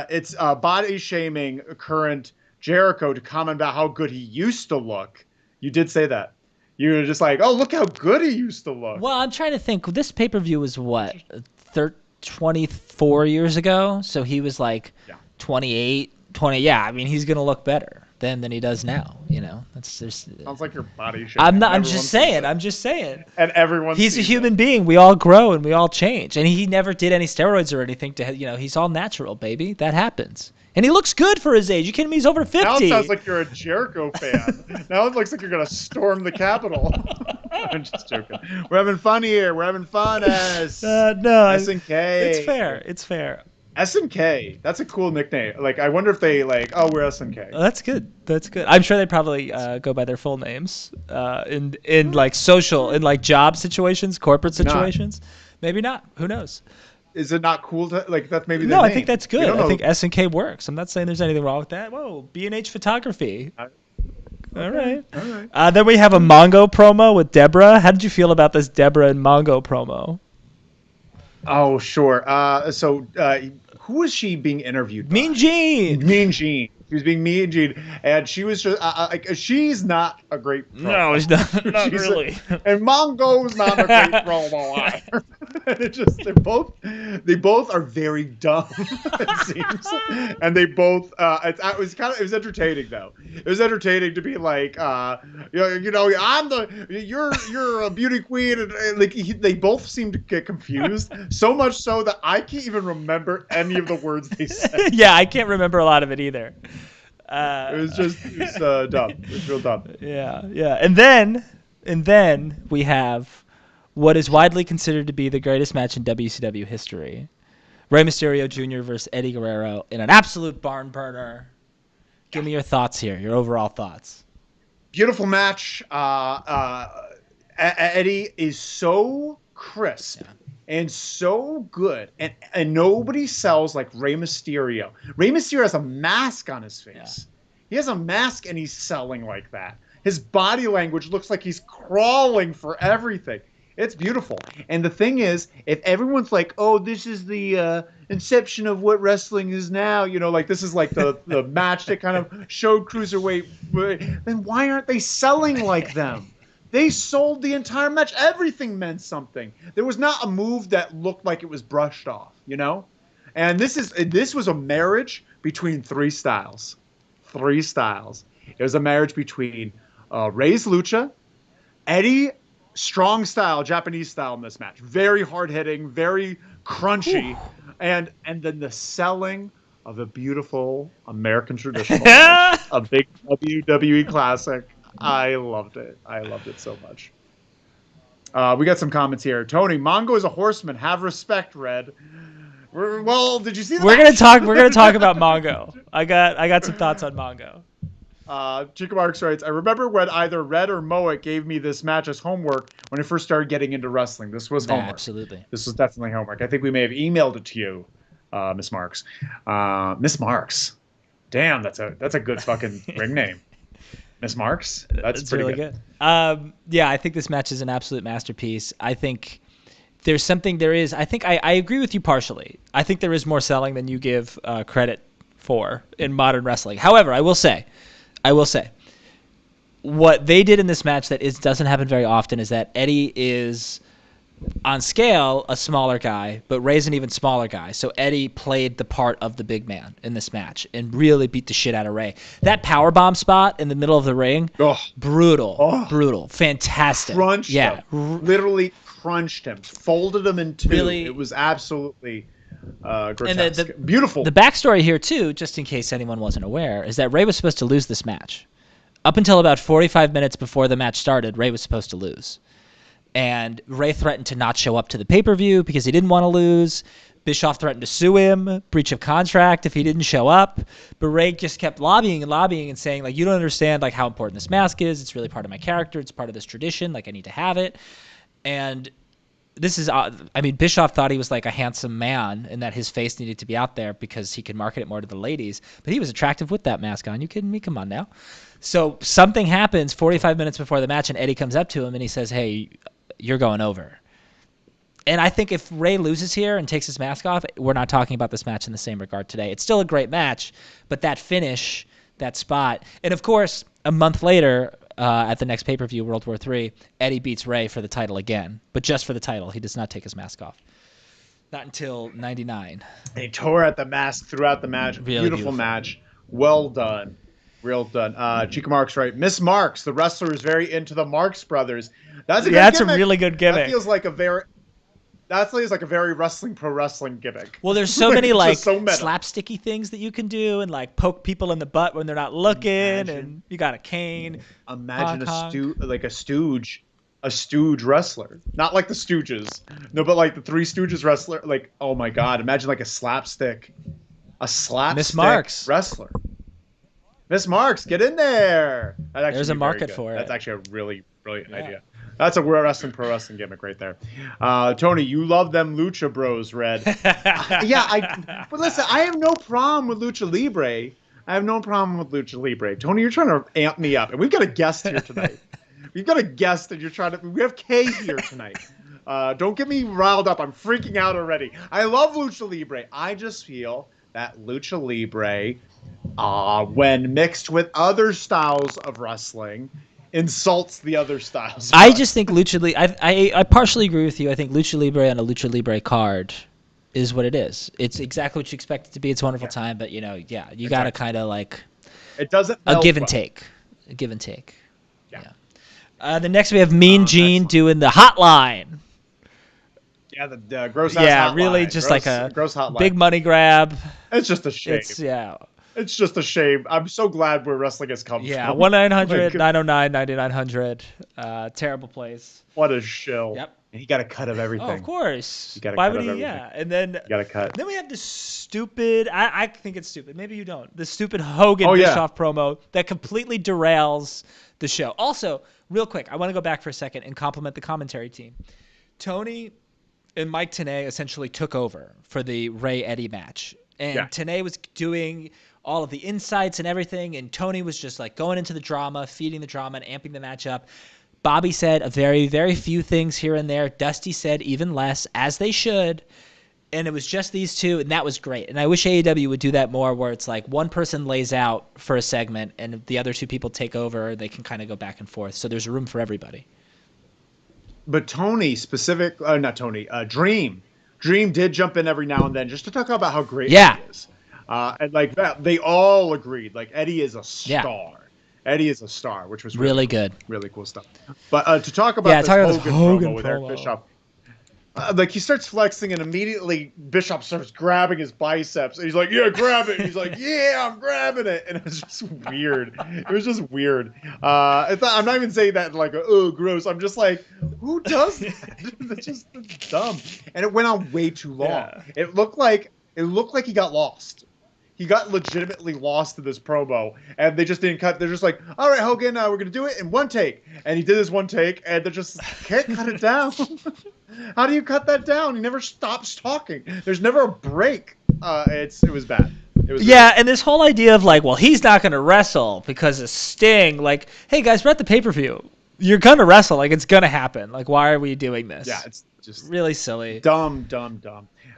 it's body shaming current Jericho to comment about how good he used to look. You did say that. You were just like, oh, look how good he used to look. Well, I'm trying to think. This pay-per-view was what, 24 years ago? So he was like 28, 20. Yeah, I mean, he's going to look better then than he does now. You know, that's just. Sounds like your body shaming. I'm just saying. And everyone. He's a human being. We all grow and we all change. And he never did any steroids or anything to. You know, he's all natural, baby. That happens. And he looks good for his age. You kidding me? He's over 50. Now it sounds like you're a Jericho fan. Now it looks like you're going to storm the Capitol. I'm just joking. We're having fun here. We're having fun, S. No. S&K. It's fair. S&K. That's a cool nickname. Like, I wonder if they we're S&K. That's good. I'm sure they probably go by their full names in like social, in like job situations, corporate situations. Maybe not. Who knows? Is it not cool to that's maybe no? I think that's good. I think S&K works. I'm not saying there's anything wrong with that. Whoa, B&H Photography. All right. Then we have a Mongo promo with Deborah. How did you feel about this Deborah and Mongo promo? Oh, sure. So who was she being interviewed by? Mean Gene. She was being Mean Gene, and she was just she's not a great promo. No, she's not really. And Mongo's not a great promo either. And it just they both are very dumb, it seems, and they both it was entertaining though. It was entertaining to be like you're a beauty queen, and they both seem to get confused so much so that I can't even remember any of the words they said. Yeah, I can't remember a lot of it either. It was dumb. It was real dumb. Yeah. And then we have what is widely considered to be the greatest match in WCW history. Rey Mysterio Jr. versus Eddie Guerrero in an absolute barn burner. Give me your thoughts here, your overall thoughts. Beautiful match. Eddie is so crisp. Yeah. And so good, and nobody sells like Rey Mysterio. Rey Mysterio has a mask on his face. Yeah. He has a mask, and he's selling like that. His body language looks like he's crawling for everything. It's beautiful. And the thing is, if everyone's like, "Oh, this is the inception of what wrestling is now," this is like the match that kind of showed cruiserweight, then why aren't they selling like them? They sold the entire match. Everything meant something. There was not a move that looked like it was brushed off, And this was a marriage between three styles. It was a marriage between Rey's Lucha, Eddie, strong style, Japanese style in this match. Very hard hitting, very crunchy, and then the selling of a beautiful American traditional match, a big WWE classic. I loved it. I loved it so much. We got some comments here. Tony, Mongo is a horseman. Have respect, Red. Well, did you see the We're gonna talk about Mongo. I got some thoughts on Mongo. Chico Marks writes, I remember when either Red or Moet gave me this match as homework when I first started getting into wrestling. This was homework. Absolutely. This was definitely homework. I think we may have emailed it to you, Miss Marks. Miss Marks. Damn, that's a good fucking ring name. Miss Marks? That's pretty really good. Yeah, I think this match is an absolute masterpiece. I think I think I agree with you partially. I think there is more selling than you give credit for in modern wrestling. However, I will say, what they did in this match that doesn't happen very often is that Eddie is, on scale, a smaller guy, but Rey's an even smaller guy. So Eddie played the part of the big man in this match and really beat the shit out of Rey. That powerbomb spot in the middle of the ring, brutal, fantastic. Crunched him. Literally crunched him, folded him in two. Really, it was absolutely grotesque. And beautiful. The backstory here, too, just in case anyone wasn't aware, is that Rey was supposed to lose this match. Up until about 45 minutes before the match started, Rey was supposed to lose. And Rey threatened to not show up to the pay-per-view because he didn't want to lose. Bischoff threatened to sue him, breach of contract, if he didn't show up. But Rey just kept lobbying and saying, like, you don't understand, like, how important this mask is. It's really part of my character. It's part of this tradition. Like, I need to have it. And this is, Bischoff thought he was like a handsome man and that his face needed to be out there because he could market it more to the ladies. But he was attractive with that mask on. You kidding me? Come on now. So something happens 45 minutes before the match, and Eddie comes up to him and he says, hey, you're going over. And I think if Rey loses here and takes his mask off, we're not talking about this match in the same regard today. It's still a great match, but that finish, that spot, and of course, a month later, at the next pay-per-view, World War III, Eddie beats Rey for the title again, but just for the title. He does not take his mask off. Not until 99. And he tore at the mask throughout the match. Really beautiful match. Well done. Real done. Chica Marks, right? Miss Marks, the wrestler, is very into the Marks Brothers. That's a good that's gimmick. A really good gimmick. That feels like a very pro wrestling gimmick. Well, there's so many like slapsticky things that you can do, and like poke people in the butt when they're not looking, and you got a cane. Imagine a stooge wrestler, not like the Stooges, no, but like the Three Stooges wrestler. Like, oh my God, imagine like a slapstick Miss Marks wrestler. Miss Marks, get in there. There's a market for it. That's actually a really brilliant idea. That's a pro wrestling gimmick right there. Tony, you love them Lucha Bros, Red. But listen, I have no problem with Lucha Libre. Tony, you're trying to amp me up, and we've got a guest here tonight. We have Kay here tonight. Don't get me riled up. I'm freaking out already. I love Lucha Libre. I just feel that Lucha Libre, when mixed with other styles of wrestling, insults the other styles. I just think Lucha Libre. I partially agree with you. I think Lucha Libre on a Lucha Libre card is what it is. It's exactly what you expect it to be. It's a wonderful time, but you got to kind of like it doesn't a give and take. Yeah. The next we have Mean Gene doing the hotline. Yeah, the gross ass hotline. Really just like a gross hotline. Big money grab. It's just a shame. It's just a shame. I'm so glad where wrestling has come from. 1-900-909-9900. Terrible place. What a shill. Yep. And he got a cut of everything. Oh, of course. Why would he? Yeah. And then you got a cut. Then we have this stupid. I think it's stupid. Maybe you don't. The stupid Hogan Bischoff promo that completely derails the show. Also, real quick, I want to go back for a second and compliment the commentary team. Tony and Mike Tenay essentially took over for the Rey Eddie match, and Tenay was doing all of the insights and everything, and Tony was just like going into the drama, feeding the drama, and amping the match up. Bobby said a very, very few things here and there. Dusty said even less, as they should. And it was just these two, and that was great. And I wish AEW would do that more, where it's like one person lays out for a segment, and the other two people take over. They can kind of go back and forth. So there's room for everybody. But Dream did jump in every now and then just to talk about how great he is. And like that, they all agreed. Like, Eddie is a star. Eddie is a star, which was really good. Really cool stuff. But to talk about this Hogan promo with Eric promo. Bischoff, like he starts flexing and immediately Bischoff starts grabbing his biceps and he's like, yeah, grab it. And he's like, yeah, I'm grabbing it. And it was just weird. It was just weird. I'm not even saying that like, oh, gross. I'm just like, who does that? It's just dumb. And it went on way too long. Yeah. It looked like he got lost. He got legitimately lost in this promo, and they just didn't cut. They're just like, all right, Hogan, we're going to do it in one take. And he did this one take, and they just can't cut it down. How do you cut that down? He never stops talking. There's never a break. It was bad. It was yeah, and this whole idea of like, well, he's not going to wrestle because of Sting. Like, hey, guys, we're at the pay-per-view. You're going to wrestle. Like, it's going to happen. Like, why are we doing this? Yeah, it's just really silly. Dumb.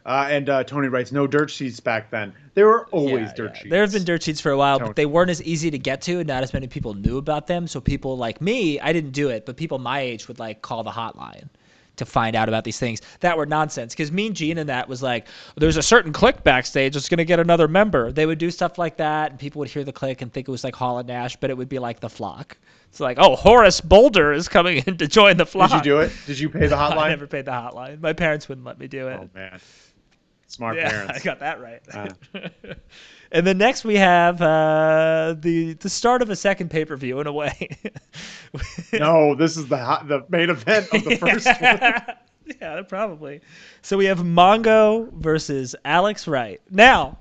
And Tony writes, no dirt sheets back then. There were always dirt sheets. There have been dirt sheets for a while, but they weren't as easy to get to, and not as many people knew about them. So people like me, I didn't do it, but people my age would like call the hotline to find out about these things that were nonsense. Because Mean Gene and that was like, there's a certain click backstage that's going to get another member. They would do stuff like that, and people would hear the click and think it was like Hall and Nash, but it would be like the Flock. It's like, oh, Horace Boulder is coming in to join the Flock. Did you do it? Did you pay the hotline? I never paid the hotline. My parents wouldn't let me do it. Oh, man. Smart parents. I got that right. And then next we have the start of a second pay-per-view in a way. No, this is the main event of the first one. Yeah, probably. So we have Mongo versus Alex Wright. Now,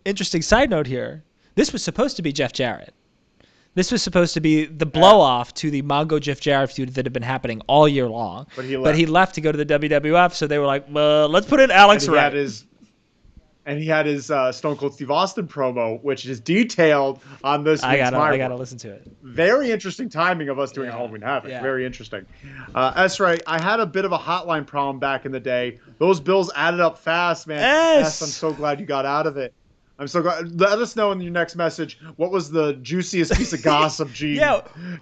interesting side note here. This was supposed to be Jeff Jarrett. This was supposed to be the blow-off to the Mongo-Jeff Jarrett feud that had been happening all year long. But he left to go to the WWF, so they were like, well, let's put in Alex Wright. And he had his Stone Cold Steve Austin promo, which is detailed on this. I gotta listen to it. Very interesting timing of us doing Halloween Havoc. Yeah. Very interesting. That's right. I had a bit of a hotline problem back in the day. Those bills added up fast, man. Yes. I'm so glad you got out of it. I'm so glad. Let us know in your next message what was the juiciest piece of gossip Gene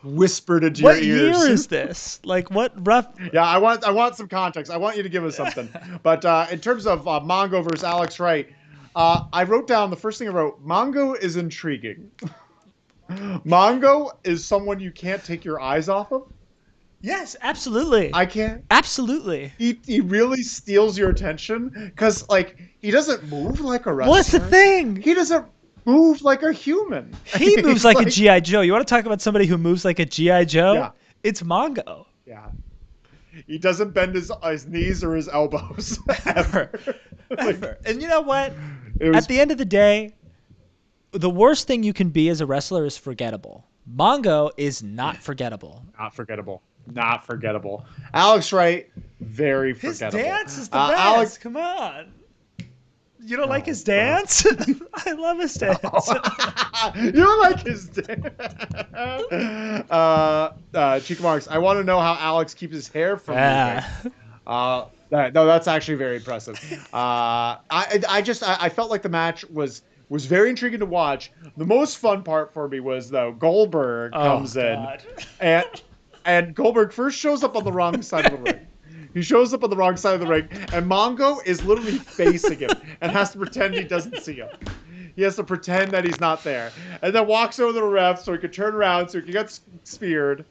whispered into your ears. What year is this? Like what rough? Yeah, I want some context. I want you to give us something. But in terms of Mongo versus Alex Wright, I wrote down the first thing I wrote. Mongo is intriguing. Mongo is someone you can't take your eyes off of. Yes, absolutely. I can't. Absolutely. He really steals your attention because, like, he doesn't move like a wrestler. What's the thing? He doesn't move like a human. He moves like a G.I. Joe. You want to talk about somebody who moves like a G.I. Joe? Yeah. It's Mongo. Yeah. He doesn't bend his knees or his elbows. Ever. Ever. And you know what? At the end of the day, the worst thing you can be as a wrestler is forgettable. Mongo is not forgettable. Not forgettable. Alex Wright, very forgettable. His dance is the best. Come on. You don't like his dance? I love his dance. You don't like his dance? Chica Marks, I want to know how Alex keeps his hair from moving. No, that's actually very impressive. I felt like the match was very intriguing to watch. The most fun part for me was, though, Goldberg comes in. And Goldberg first shows up on the wrong side of the ring. He shows up on the wrong side of the ring, and Mongo is literally facing him and has to pretend he doesn't see him. He has to pretend that he's not there. And then walks over to the ref so he could turn around so he could get speared.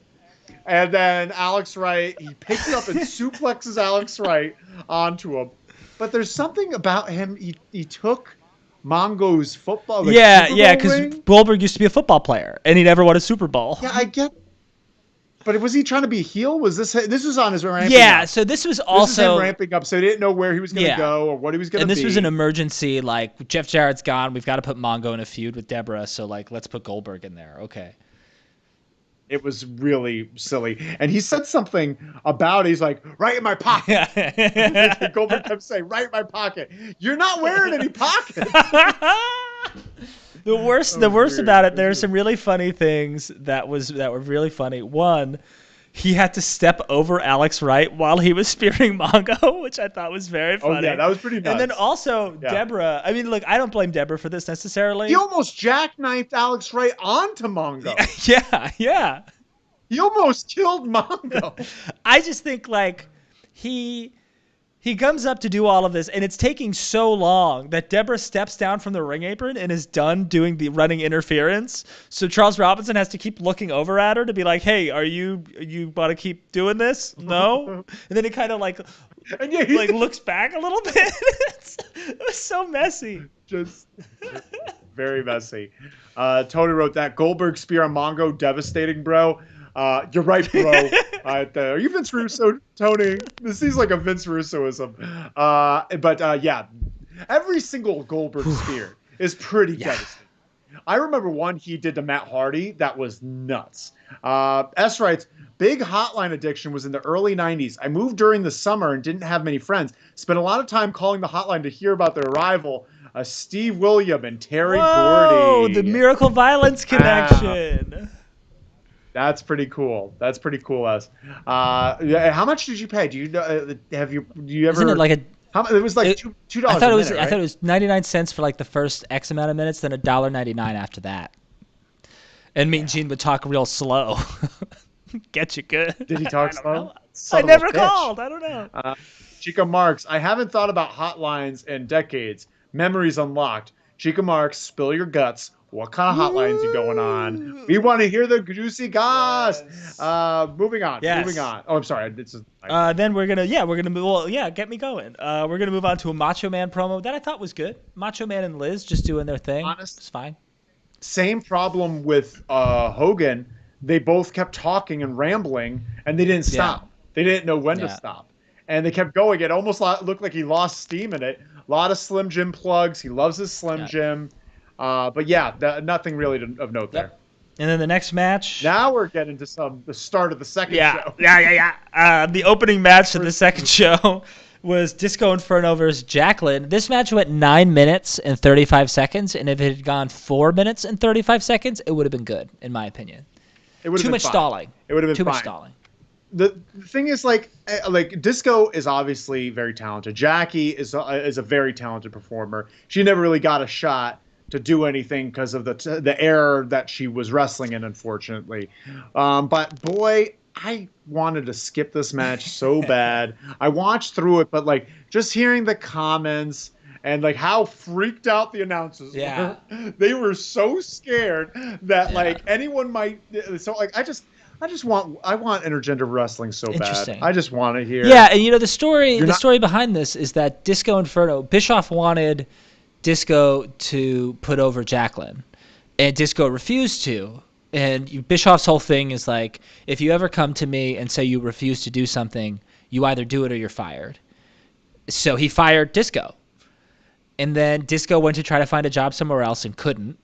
And then Alex Wright, he picks up and suplexes Alex Wright onto him. But there's something about him. He took Mongo's football. Because Goldberg used to be a football player, and he never won a Super Bowl. Yeah, I get. But was he trying to be a heel? Was this was on his ramping? Yeah, up. So this was also this is him ramping up, so he didn't know where he was going to go or what he was going to be. And this was an emergency. Like Jeff Jarrett's gone, we've got to put Mongo in a feud with Deborah. So like, let's put Goldberg in there. Okay. It was really silly, and he said something about it. He's like, right in my pocket. Goldberg kept saying, right in my pocket. You're not wearing any pockets. The worst about it, there are some really funny things that were really funny. One, he had to step over Alex Wright while he was spearing Mongo, which I thought was very funny. Oh, yeah, that was pretty nuts. And then also Deborah. I mean, look, I don't blame Deborah for this necessarily. He almost jackknifed Alex Wright onto Mongo. Yeah. He almost killed Mongo. I just think, like, he He comes up to do all of this, and it's taking so long that Deborah steps down from the ring apron and is done doing the running interference. So Charles Robinson has to keep looking over at her to be like, "Hey, you want to keep doing this? No." And then he kind of like looks back a little bit. It was so messy. Just very messy. Tony wrote that Goldberg spear on Mongo, devastating, bro. You're right, bro. Are you Vince Russo, Tony? This seems like a Vince Russoism. But yeah, every single Goldberg spear is pretty devastating. I remember one he did to Matt Hardy that was nuts. S writes, big hotline addiction was in the early 90s. I moved during the summer and didn't have many friends. Spent a lot of time calling the hotline to hear about their arrival. Steve William and Terry Gordy. The Miracle Violence connection. That's pretty cool. That's pretty cool, Les. How much did you pay? Do you know? Do you ever? Isn't it like a? It was like $2. I thought it was. Minute, right? I thought it was 99 cents for like the first X amount of minutes, then $1.99 after that. And Mean Gene would talk real slow. Get you good. Did he talk slow? I never called. I don't know. Chica Marks. I haven't thought about hotlines in decades. Memories unlocked. Chica Marks, spill your guts. What kind of hotlines are going on? We want to hear the juicy goss. Yes. Moving on. Yes. Moving on. Oh, I'm sorry. Then we're gonna move. Well, yeah, get me going. We're gonna move on to a Macho Man promo that I thought was good. Macho Man and Liz just doing their thing. It's fine. Same problem with Hogan. They both kept talking and rambling, and they didn't stop. Yeah. They didn't know when to stop, and they kept going. It almost looked like he lost steam in it. A lot of Slim Jim plugs. He loves his Slim Jim. But yeah, nothing really of note there. And then the next match. Now we're getting to the start of the second show. The opening match of the second show was Disco Inferno versus Jacqueline. This match went 9 minutes and 35 seconds, and if it had gone 4 minutes and 35 seconds, it would have been good, in my opinion. It would have been much fine. Stalling. It would have been too fine. Much stalling. The thing is, like Disco is obviously very talented. Jackie is a very talented performer. She never really got a shot to do anything because of the era that she was wrestling in, unfortunately. But boy, I wanted to skip this match so bad. I watched through it, but like just hearing the comments and like how freaked out the announcers were. They were so scared that like anyone might. So like I want intergender wrestling so bad. I just want to hear. Yeah, and the story behind this is that Disco Inferno, Bischoff wanted Disco to put over Jacqueline, and Disco refused to. And Bischoff's whole thing is like, if you ever come to me and say you refuse to do something, you either do it or you're fired. So he fired Disco. And then Disco went to try to find a job somewhere else and couldn't.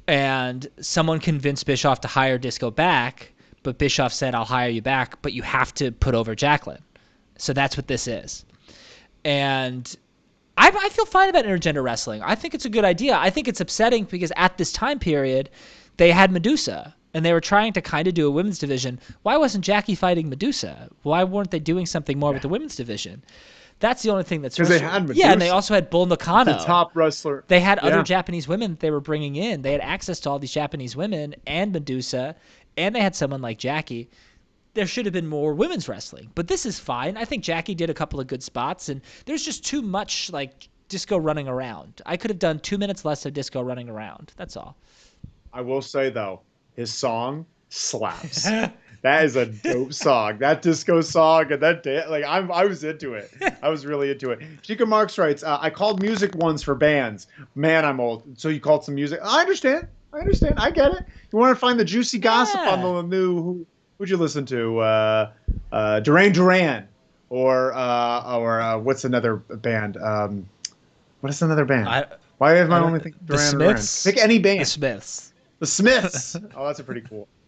And someone convinced Bischoff to hire Disco back, but Bischoff said, I'll hire you back, but you have to put over Jacqueline. So that's what this is. And I feel fine about intergender wrestling. I think it's a good idea. I think it's upsetting because at this time period, they had Medusa, and they were trying to kind of do a women's division. Why wasn't Jackie fighting Medusa? Why weren't they doing something more with the women's division? That's the only thing that's because they had Medusa. Yeah, and they also had Bull Nakano, the top wrestler. They had other Japanese women that they were bringing in. They had access to all these Japanese women and Medusa, and they had someone like Jackie. There should have been more women's wrestling, but this is fine. I think Jackie did a couple of good spots, and there's just too much like Disco running around. I could have done 2 minutes less of Disco running around. That's all. I will say though, his song slaps. That is a dope song. That Disco song and that I was into it. I was really into it. Chica Marks writes, I called music ones for bands. Man, I'm old. So you called some music. I understand. I get it. You want to find the juicy gossip on the new. Who'd you listen to? Duran Duran, or what's another band? What is another band? Why am I only thinking Duran Duran? Pick any band. The Smiths. The Smiths. Oh, that's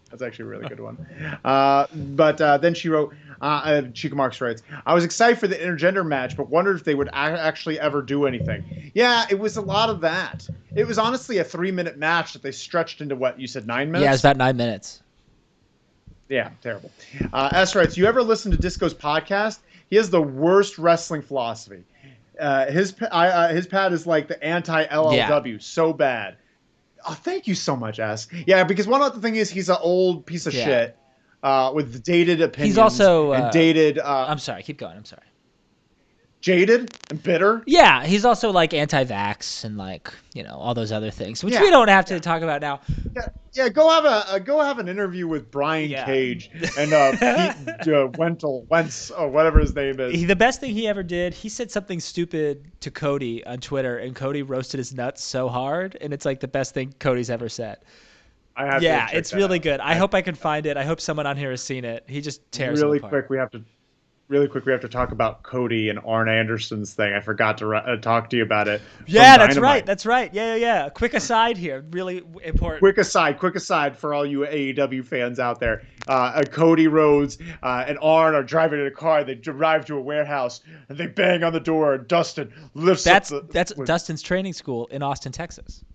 That's actually a really good one. But then she wrote, Chica Marks writes, I was excited for the intergender match, but wondered if they would actually ever do anything. Yeah, it was a lot of that. It was honestly a 3-minute match that they stretched into what, you said 9 minutes? Yeah, it's about 9 minutes. Yeah, terrible. S writes, you ever listen to Disco's podcast? He has the worst wrestling philosophy. His pad is like the anti-LLW, so bad. Oh, thank you so much, S. Yeah, because one other thing is he's an old piece of shit with dated opinions. He's also and dated. I'm sorry. Keep going. I'm sorry. jaded and bitter. Yeah, he's also like anti-vax and like, all those other things, which we don't have to talk about now. Yeah. Go have an interview with Brian Cage and Pete Wentz, or whatever his name is. The best thing he ever did, he said something stupid to Cody on Twitter, and Cody roasted his nuts so hard, and it's like the best thing Cody's ever said. It's really good. I hope I can find it. I hope someone on here has seen it. He just tears really it apart. Really quick, we have to talk about Cody and Arn Anderson's thing. I forgot to talk to you about it. Yeah, that's right. That's right. Yeah. Quick aside here. Really important. Quick aside for all you AEW fans out there. Cody Rhodes and Arn are driving in a car. They drive to a warehouse and they bang on the door. And Dustin lifts That's Dustin's training school in Austin, Texas.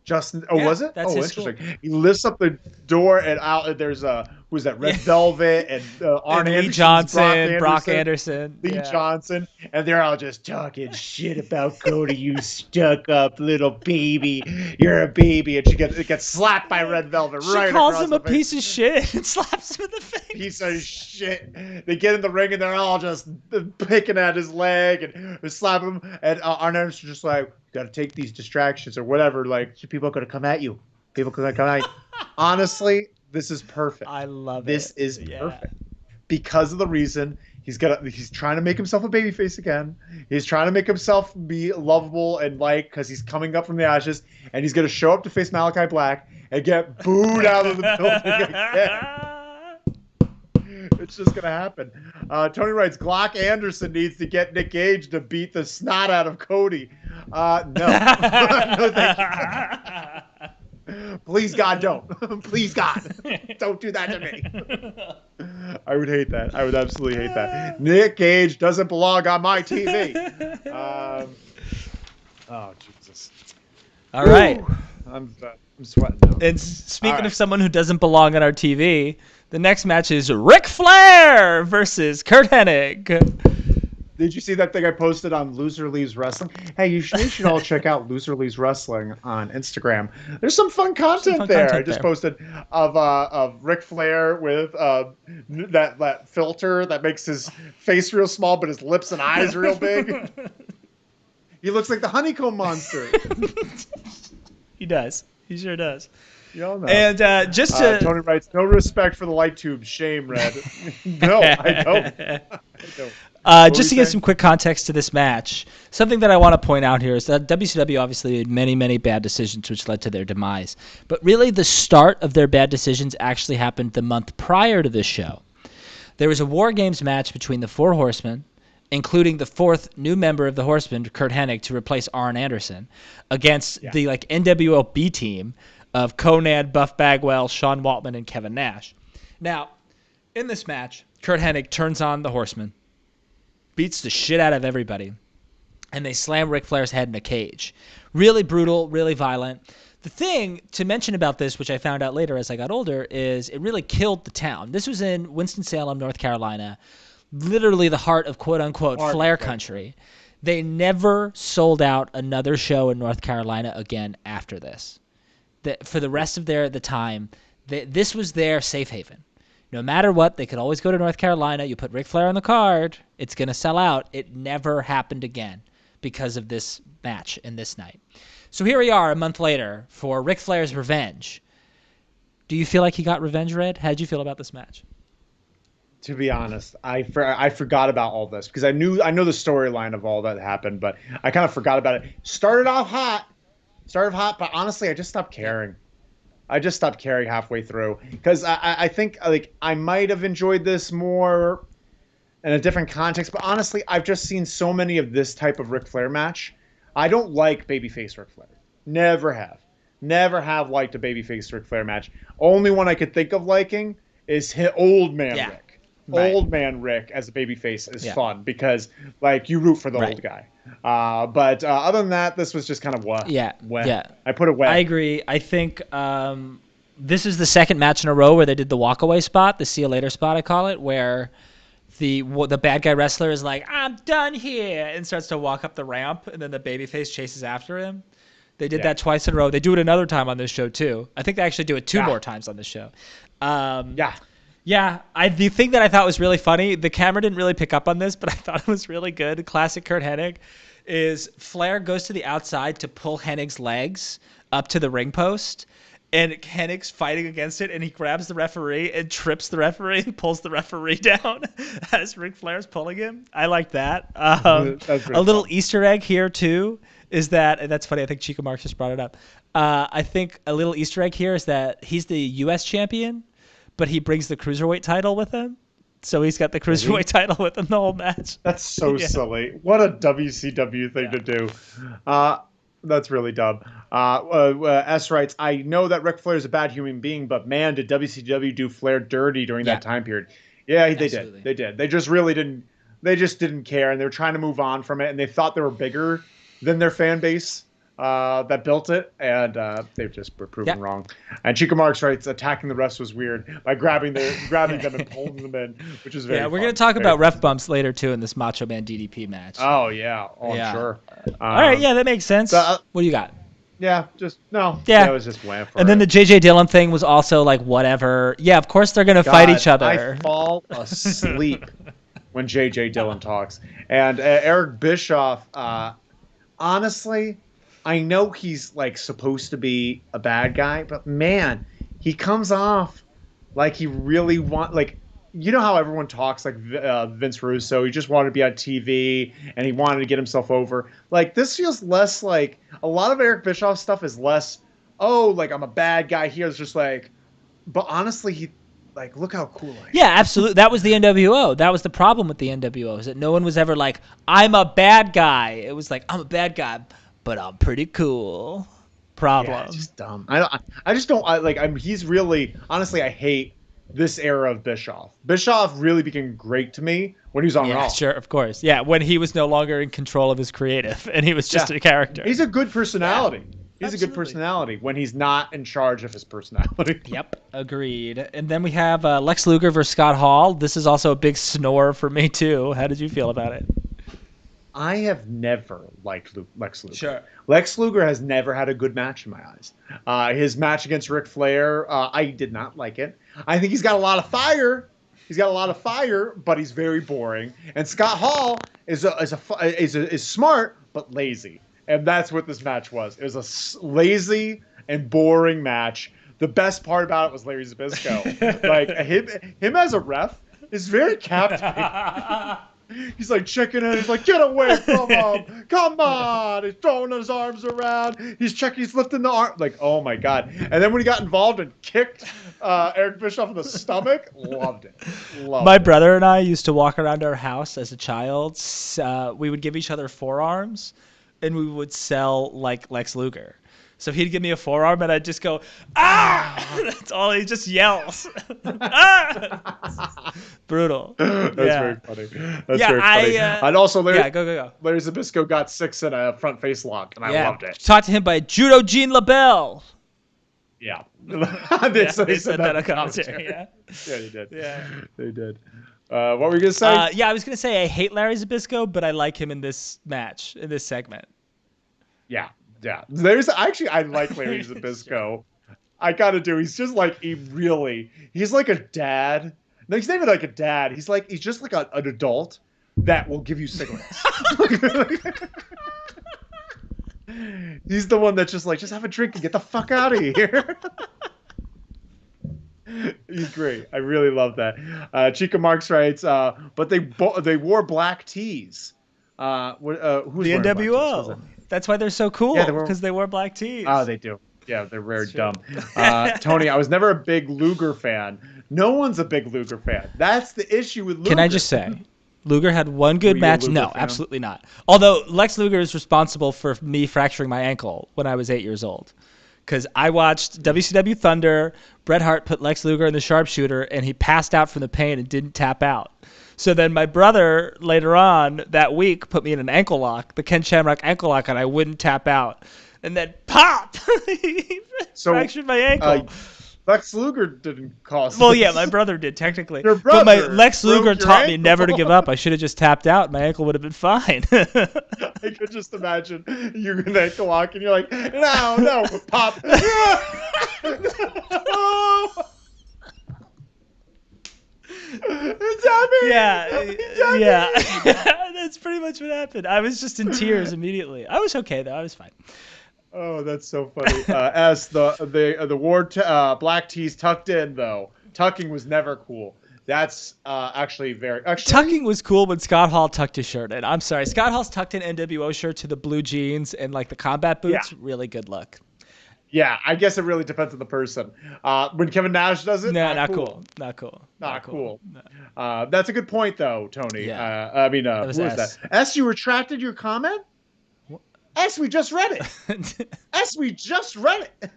Justin, was it? That's interesting. School. He lifts up the door and out. There's who's that? Red Velvet and Arn and Anderson, Lee Johnson, Brock Anderson, Lee Johnson, and they're all just talking shit about Cody. You stuck up little baby. You're a baby, and she gets slapped by Red Velvet. She calls him a piece of shit and slaps him in the face. Piece of shit. They get in the ring and they're all just picking at his leg and slap him. And Arn Anderson's just like, got to take these distractions or whatever. Like, people are going to come at you. People are going to come at you. Honestly, this is perfect. I love this. This is perfect because of the reason he's trying to make himself a babyface again. He's trying to make himself be lovable and because he's coming up from the ashes, and he's going to show up to face Malachi Black and get booed out of the building again. It's just going to happen. Tony writes, Glock Anderson needs to get Nick Gage to beat the snot out of Cody. No. No, thank you. Please, God, don't. Please, God, don't do that to me. I would hate that. I would absolutely hate that. Nick Gage doesn't belong on my TV. Oh, Jesus. All right. I'm sweating now. And speaking of someone who doesn't belong on our TV, the next match is Ric Flair versus Curt Hennig. Did you see that thing I posted on Loser Leaves Wrestling? Hey, you should all check out Loser Leaves Wrestling on Instagram. There's some fun content there. I just posted of Ric Flair with that filter that makes his face real small, but his lips and eyes real big. He looks like the honeycomb monster. He does. He sure does. Y'all know. And just to Tony writes, no respect for the light tube. Shame, Red. No, I don't. Just to give some quick context to this match, something that I want to point out here is that WCW obviously made many, many bad decisions which led to their demise. But really the start of their bad decisions actually happened the month prior to this show. There was a War Games match between the Four Horsemen, including the fourth new member of the Horsemen, Curt Hennig, to replace Arn Anderson, against the NWO B team of Konnan, Buff Bagwell, Sean Waltman, and Kevin Nash. Now, in this match, Curt Hennig turns on the Horsemen, beats the shit out of everybody, and they slam Ric Flair's head in a cage. Really brutal, really violent. The thing to mention about this, which I found out later as I got older, is it really killed the town. This was in Winston-Salem, North Carolina, literally the heart of quote-unquote Flair country. They never sold out another show in North Carolina again after this. For the rest of the time, this was their safe haven. No matter what, they could always go to North Carolina. You put Ric Flair on the card, it's going to sell out. It never happened again because of this match and this night. So here we are a month later for Ric Flair's revenge. Do you feel like he got revenge, Red? How did you feel about this match? To be honest, I forgot about all this because I know the storyline of all that happened, but I kind of forgot about it. Started off hot, but honestly, I just stopped caring. I just stopped caring halfway through because I think I might have enjoyed this more in a different context. But honestly, I've just seen so many of this type of Ric Flair match. I don't like babyface Ric Flair. Never have liked a babyface Ric Flair match. Only one I could think of liking is Old Man Rick. Right. Old Man Rick as a babyface is fun because you root for the old guy. But other than that, this was just kind of what. Yeah. I put it wet. I agree. I think this is the second match in a row where they did the walkaway spot, the see you later spot, I call it, where the bad guy wrestler is like, I'm done here, and starts to walk up the ramp, and then the babyface chases after him. They did that twice in a row. They do it another time on this show, too. I think they actually do it two more times on this show. Yeah, the thing that I thought was really funny, the camera didn't really pick up on this, but I thought it was really good. Classic Kurt Hennig is Flair goes to the outside to pull Hennig's legs up to the ring post, and Hennig's fighting against it, and he grabs the referee and trips the referee and pulls the referee down as Ric Flair's pulling him. I like that. A little fun Easter egg here, too, is that, and that's funny, I think Chico Marx just brought it up. I think a little Easter egg here is that he's the U.S. champion, but he brings the cruiserweight title with him. So he's got the cruiserweight title with him the whole match. That's so silly. What a WCW thing to do. That's really dumb. S writes, I know that Ric Flair is a bad human being, but man, did WCW do Flair dirty during that time period. Yeah, they did. They did. They just really didn't. They just didn't care, and they were trying to move on from it, and they thought they were bigger than their fan base that built it, and they just were proven wrong. And Chico Marx writes, attacking the refs was weird by grabbing them and pulling them in, which is very we're going to talk about ref bumps later, too, in this Macho Man DDP match. Oh, yeah. Oh, I'm sure. All right, that makes sense. What do you got? Yeah, just, no. Yeah, it was just wham for And then the J.J. Dillon thing was also like, whatever. Yeah, of course they're going to fight each other. I fall asleep when J.J. Dillon talks. And Eric Bischoff, honestly, I know he's like supposed to be a bad guy, but man, he comes off like he really you know how everyone talks like Vince Russo. He just wanted to be on TV and he wanted to get himself over. Like this feels less like a lot of Eric Bischoff stuff is less. Oh, like I'm a bad guy here. It's just like, but honestly, he like look how cool I am. Yeah, absolutely. That was the NWO. That was the problem with the NWO is that no one was ever like I'm a bad guy. It was like I'm a bad guy, but I'm pretty cool. Problem. Yeah, just dumb. I just don't. He's really honestly. I hate this era of Bischoff. Bischoff really became great to me when he was on Raw. Yeah, sure, of course. Yeah, when he was no longer in control of his creative and he was just a character. He's a good personality. He's a good personality when he's not in charge of his personality. Yep, agreed. And then we have Lex Luger versus Scott Hall. This is also a big snore for me too. How did you feel about it? I have never liked Lex Luger. Sure. Lex Luger has never had a good match in my eyes. His match against Ric Flair, I did not like it. I think he's got a lot of fire. But he's very boring. And Scott Hall is smart but lazy, and that's what this match was. It was a lazy and boring match. The best part about it was Larry Zbyszko. Like him as a ref is very captivating. He's like checking in. He's like, get away from him. Come on. He's throwing his arms around. He's lifting the arm. Like, oh my God. And then when he got involved and kicked Eric Bischoff in the stomach, loved it. My brother and I used to walk around our house as a child. We would give each other forearms and we would sell like Lex Luger. So he'd give me a forearm, and I'd just go, ah! That's all. He just yells. Ah! Brutal. That's very funny. That's very funny. And also, Larry Zbyszko got 6 in a front face lock, and I loved it. Taught to him by Judo Gene LaBelle. Yeah. They said that on commentary. Yeah, they did. Yeah, they did. What were you going to say? I was going to say I hate Larry Zbyszko, but I like him in this match, in this segment. Yeah. Yeah, I like Larry Zbyszko. I gotta do. He's just like he's like a dad. No, he's not even like a dad. He's just like an adult that will give you cigarettes. He's the one that's just like, just have a drink and get the fuck out of here. He's great. I really love that. Chica Marx writes, but they wore black tees. Who's the NWO? That's why they're so cool, because they wore black tees. Oh, they do. Yeah, they're very dumb. Tony, I was never a big Luger fan. No one's a big Luger fan. That's the issue with Luger. Can I just say, Luger had one good match? No, absolutely not. Although Lex Luger is responsible for me fracturing my ankle when I was 8 years old. Because I watched WCW Thunder, Bret Hart put Lex Luger in the sharpshooter, and he passed out from the pain and didn't tap out. So then my brother later on that week put me in an ankle lock, the Ken Shamrock ankle lock, and I wouldn't tap out. And then pop! Fractured my ankle. Lex Luger didn't cause Well, yeah, my brother did, technically. But Lex Luger taught me never to give up. I should have just tapped out. My ankle would have been fine. I could just imagine you're in an ankle lock and you're like, no, pop. Yeah. That's pretty much what happened. I was just in tears immediately. I was okay though. I was fine. Oh, that's so funny. As the war black tees tucked in though, tucking was never cool. That's actually tucking was cool when Scott Hall tucked his shirt in. I'm sorry, Scott Hall's tucked in NWO shirt to the blue jeans and like the combat boots. Yeah. Really good look. Yeah, I guess it really depends on the person. When Kevin Nash does it, not cool. Not cool. No. That's a good point, though, Tony. Yeah. Who was that? S, you retracted your comment? What? S, we just read it. S, we just read it.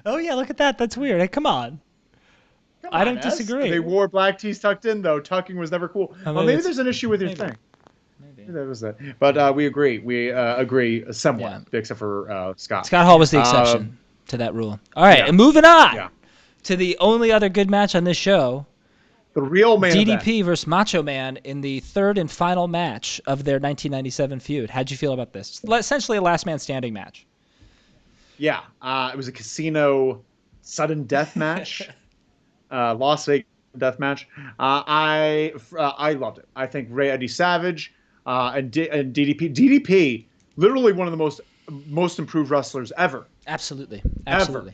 Oh, yeah, look at that. That's weird. Hey, come on. I don't disagree. They wore black tees tucked in, though. Tucking was never cool. Maybe there's an issue with your thing. Maybe. That was that. But we agree. We agree somewhat, except for Scott. Scott Hall was the exception to that rule. All right, and moving on to the only other good match on this show. The real man DDP versus Macho Man in the third and final match of their 1997 feud. How'd you feel about this? Essentially a last man standing match. Yeah, it was a casino sudden death match. Las Vegas death match. I loved it. I think Eddie Savage and DDP, literally one of the most improved wrestlers ever. Absolutely. Ever.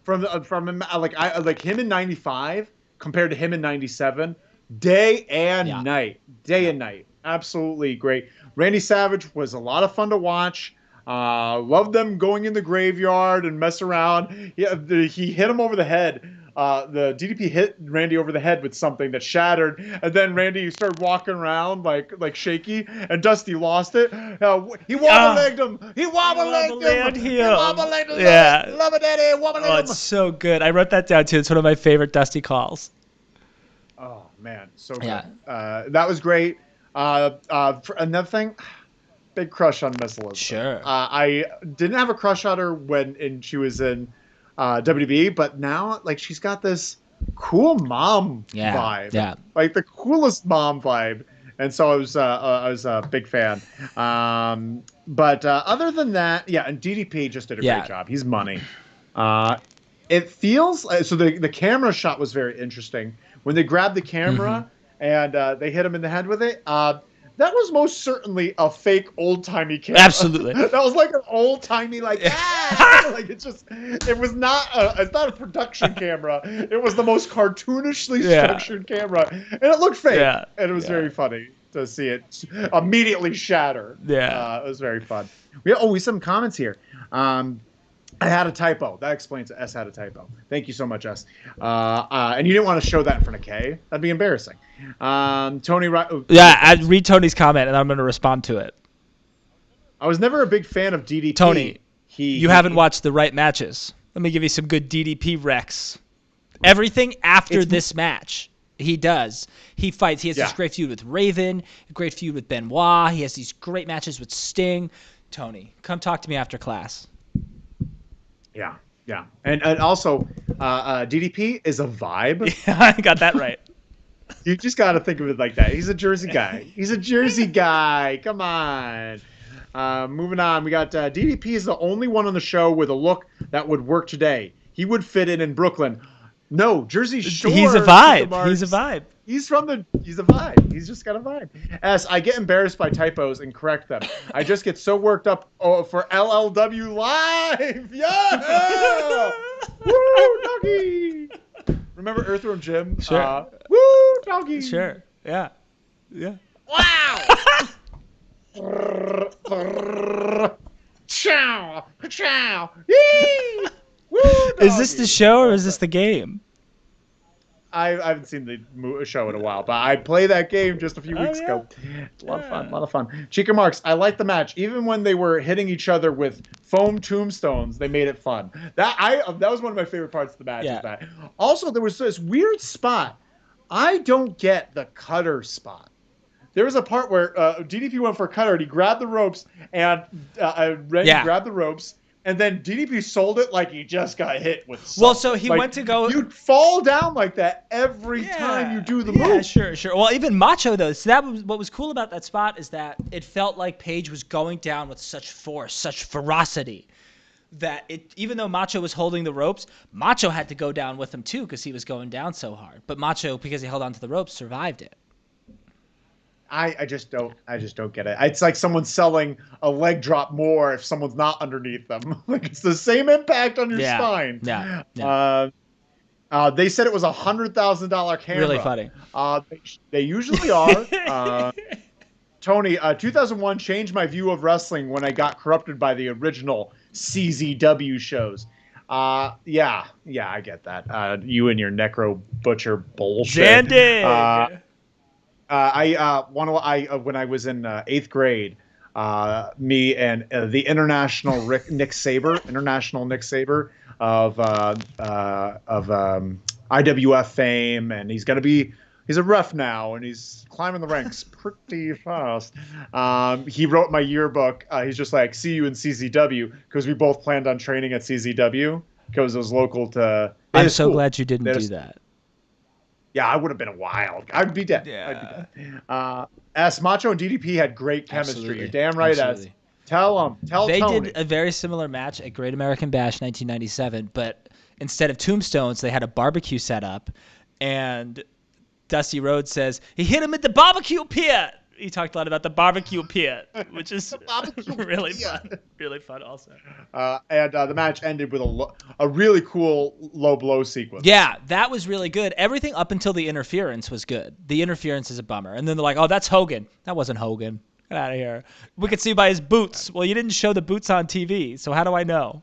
From like him in '95 compared to him in '97, day and night. Absolutely great. Randy Savage was a lot of fun to watch. Loved them going in the graveyard and mess around. He hit him over the head. The DDP hit Randy over the head with something that shattered, and then Randy started walking around like shaky, and Dusty lost it. He wobble-legged him. He wobble-legged him. Yeah. Love it, Eddie. Wobble-legged him. Oh, it's so good. I wrote that down too. It's one of my favorite Dusty calls. Oh man, so good. Yeah. That was great. Another thing. Big crush on Miss Elizabeth. Sure. I didn't have a crush on her when she was in WWE, but now like she's got this cool mom vibe. Yeah. Like the coolest mom vibe. And so I was a big fan. But other than that, and DDP just did a great job. He's money. It feels so the camera shot was very interesting. When they grabbed the camera and they hit him in the head with it, that was most certainly a fake old-timey camera. Absolutely. That was like an old-timey, like it was not it's not a production camera. It was the most cartoonishly structured camera. And it looked fake. Yeah. And it was very funny to see it immediately shatter. Yeah. It was very fun. We have some comments here. I had a typo. That explains it. S had a typo. Thank you so much, S. And you didn't want to show that in front of K. That'd be embarrassing. Tony. I read Tony's comment, and I'm going to respond to it. I was never a big fan of DDP. Tony, you haven't watched the right matches. Let me give you some good DDP recs. Everything after this match, he does. He fights. He has this great feud with Raven, a great feud with Benoit. He has these great matches with Sting. Tony, come talk to me after class. Yeah. And also, DDP is a vibe. Yeah, I got that right. You just got to think of it like that. He's a Jersey guy. Come on. Moving on. We got DDP is the only one on the show with a look that would work today. He would fit in Brooklyn. No, Jersey Shore. He's a vibe. He's a vibe. He's a vibe. He's just got a vibe. S, I get embarrassed by typos and correct them. I just get so worked up for LLW Live. Yeah! Woo, doggy! Remember Earthworm Jim? Sure. Woo, doggy! Sure. Yeah. Wow! Chow! Chow! Yee! Woo, doggy! Is this the show or is this the game? I haven't seen the show in a while, but I played that game just a few weeks ago. A lot of fun. Chica Marks, I liked the match. Even when they were hitting each other with foam tombstones, they made it fun. That was one of my favorite parts of the match. Yeah. Also, there was this weird spot. I don't get the cutter spot. There was a part where DDP went for a cutter, and he grabbed the ropes, and Randy grabbed the ropes. And then DDP sold it like he just got hit with something. Well, so he went to go... You fall down like that every time you do the move. Yeah, sure. Well, even Macho, though. So what was cool about that spot is that it felt like Paige was going down with such force, such ferocity, that even though Macho was holding the ropes, Macho had to go down with him too because he was going down so hard. But Macho, because he held onto the ropes, survived it. I just don't get it. It's like someone selling a leg drop more if someone's not underneath them. Like it's the same impact on your spine. Yeah. They said it was $100,000 camera. Really funny. They usually are. Tony, 2001 changed my view of wrestling when I got corrupted by the original CZW shows. Yeah, I get that. You and your necro butcher bullshit. Zandig! When I was in 8th grade, me and the international Nick Saber of IWF fame, and he's a ref now, and he's climbing the ranks pretty fast. He wrote my yearbook. He's just like, see you in CZW, because we both planned on training at CZW because it was local to. I'm so glad you didn't do that. Yeah, I would have been a wild. I'd be dead. Yeah. S Macho and DDP had great chemistry. Absolutely. You're damn right. Absolutely. S. Tell They Tony. did a very similar match at Great American Bash 1997, but instead of tombstones, they had a barbecue set up, and Dusty Rhodes says he hit him at the barbecue pit. He talked a lot about the barbecue pit, which is really fun. Really fun also. And the match ended with a really cool low blow sequence. Yeah, that was really good. Everything up until the interference was good. The interference is a bummer. And then they're like, oh, that's Hogan. That wasn't Hogan. Get out of here. We could see by his boots. Well, you didn't show the boots on TV, so how do I know?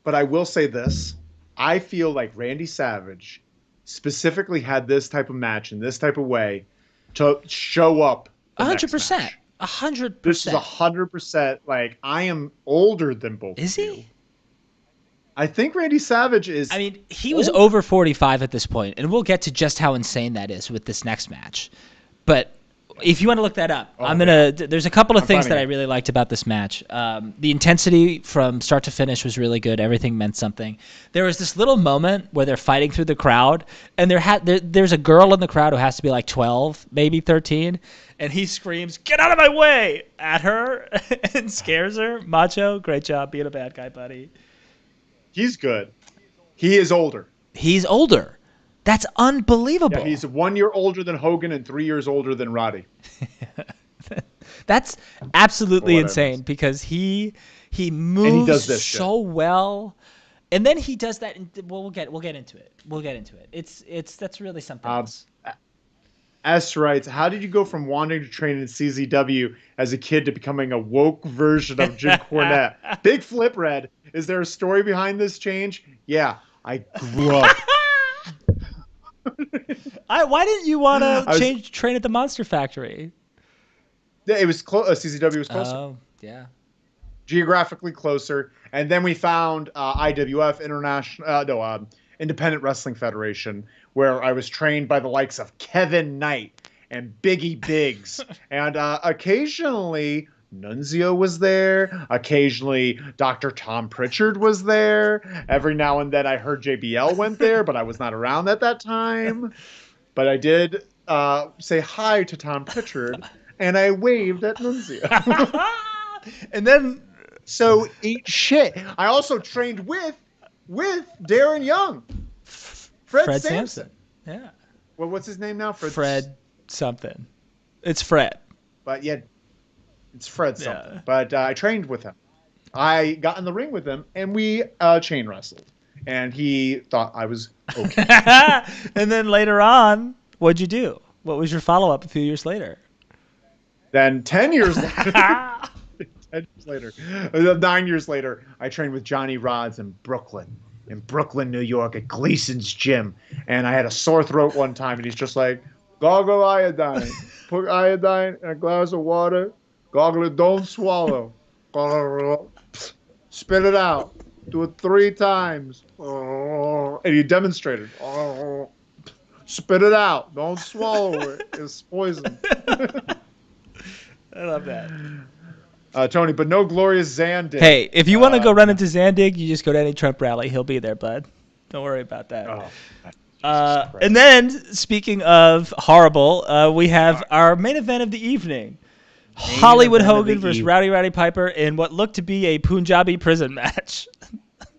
But I will say this. I feel like Randy Savage specifically had this type of match in this type of way to show up. 100%. 100%. This is 100%. Like, I am older than both. Is he? I think Randy Savage is. I mean, he was over 45 at this point, and we'll get to just how insane that is with this next match. But if you want to look that up, there's a couple of things that I really liked about this match. The intensity from start to finish was really good. Everything meant something. There was this little moment where they're fighting through the crowd, and there's a girl in the crowd who has to be like 12, maybe 13, and he screams, "Get out of my way!" at her and scares her. Macho, great job being a bad guy, buddy. He's good. He is older. He's older. That's unbelievable. Yeah, he's 1 year older than Hogan and 3 years older than Roddy. That's absolutely insane because he moves and he does this so well, and then he does that. We'll get into it. We'll get into it. That's really something else. S writes, how did you go from wanting to train in CZW as a kid to becoming a woke version of Jim Cornette? Big flip, Red. Is there a story behind this change? Yeah, I grew up. Why didn't you want to train at the Monster Factory? It was close. CZW was closer. Oh, yeah. Geographically closer. And then we found IWF, Independent Wrestling Federation, where I was trained by the likes of Kevin Knight and Biggie Biggs. And occasionally Nunzio was there. Occasionally Dr. Tom Pritchard was there. Every now and then I heard JBL went there, but I was not around at that time. But I did say hi to Tom Pritchard, and I waved at Nunzio. And then... So eat shit. I also trained with Darren Young. Fred Sampson. Yeah. Well, what's his name now? Fred something. It's Fred. But yeah, it's Fred something. Yeah. But I trained with him. I got in the ring with him, and we chain wrestled. And he thought I was okay. And then later on, what'd you do? What was your follow-up a few years later? Then 10 years later. 10 years later. 9 years later, I trained with Johnny Rods in Brooklyn, New York, at Gleason's gym. And I had a sore throat one time, and he's just like, gargle iodine. Put iodine in a glass of water. Gargle it, don't swallow. Spit it out. Do it 3 times. And he demonstrated. Spit it out. Don't swallow it. It's poison. I love that. Tony, but no glorious Zandig. Hey, if you want to go run into Zandig, you just go to any Trump rally. He'll be there, bud. Don't worry about that. And then, speaking of horrible, we have our main event of the evening. Hollywood Hogan versus Rowdy Piper in what looked to be a Punjabi prison match.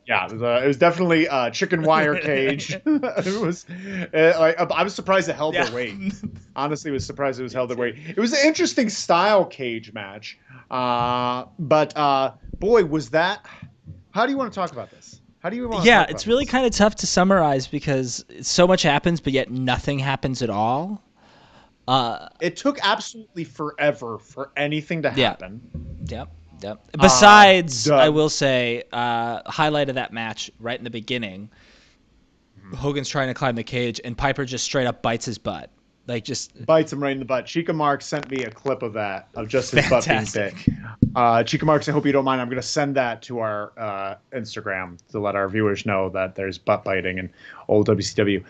Yeah, it was definitely a chicken wire cage. It was I was surprised it held their weight. Honestly, was surprised it was held their weight. It was an interesting style cage match, but boy, was that. How do you want to talk about this? How do you want? Yeah, it's really kind of tough to summarize because so much happens, but yet nothing happens at all. It took absolutely forever for anything to happen. Yep. Besides, I will say, highlight of that match right in the beginning, Hogan's trying to climb the cage, and Piper just straight up bites his butt. Like, just bites him right in the butt. Chica Mark sent me a clip of that, of just his butt being bit. Chica Marks, I hope you don't mind. I'm going to send that to our Instagram to let our viewers know that there's butt biting in old WCW.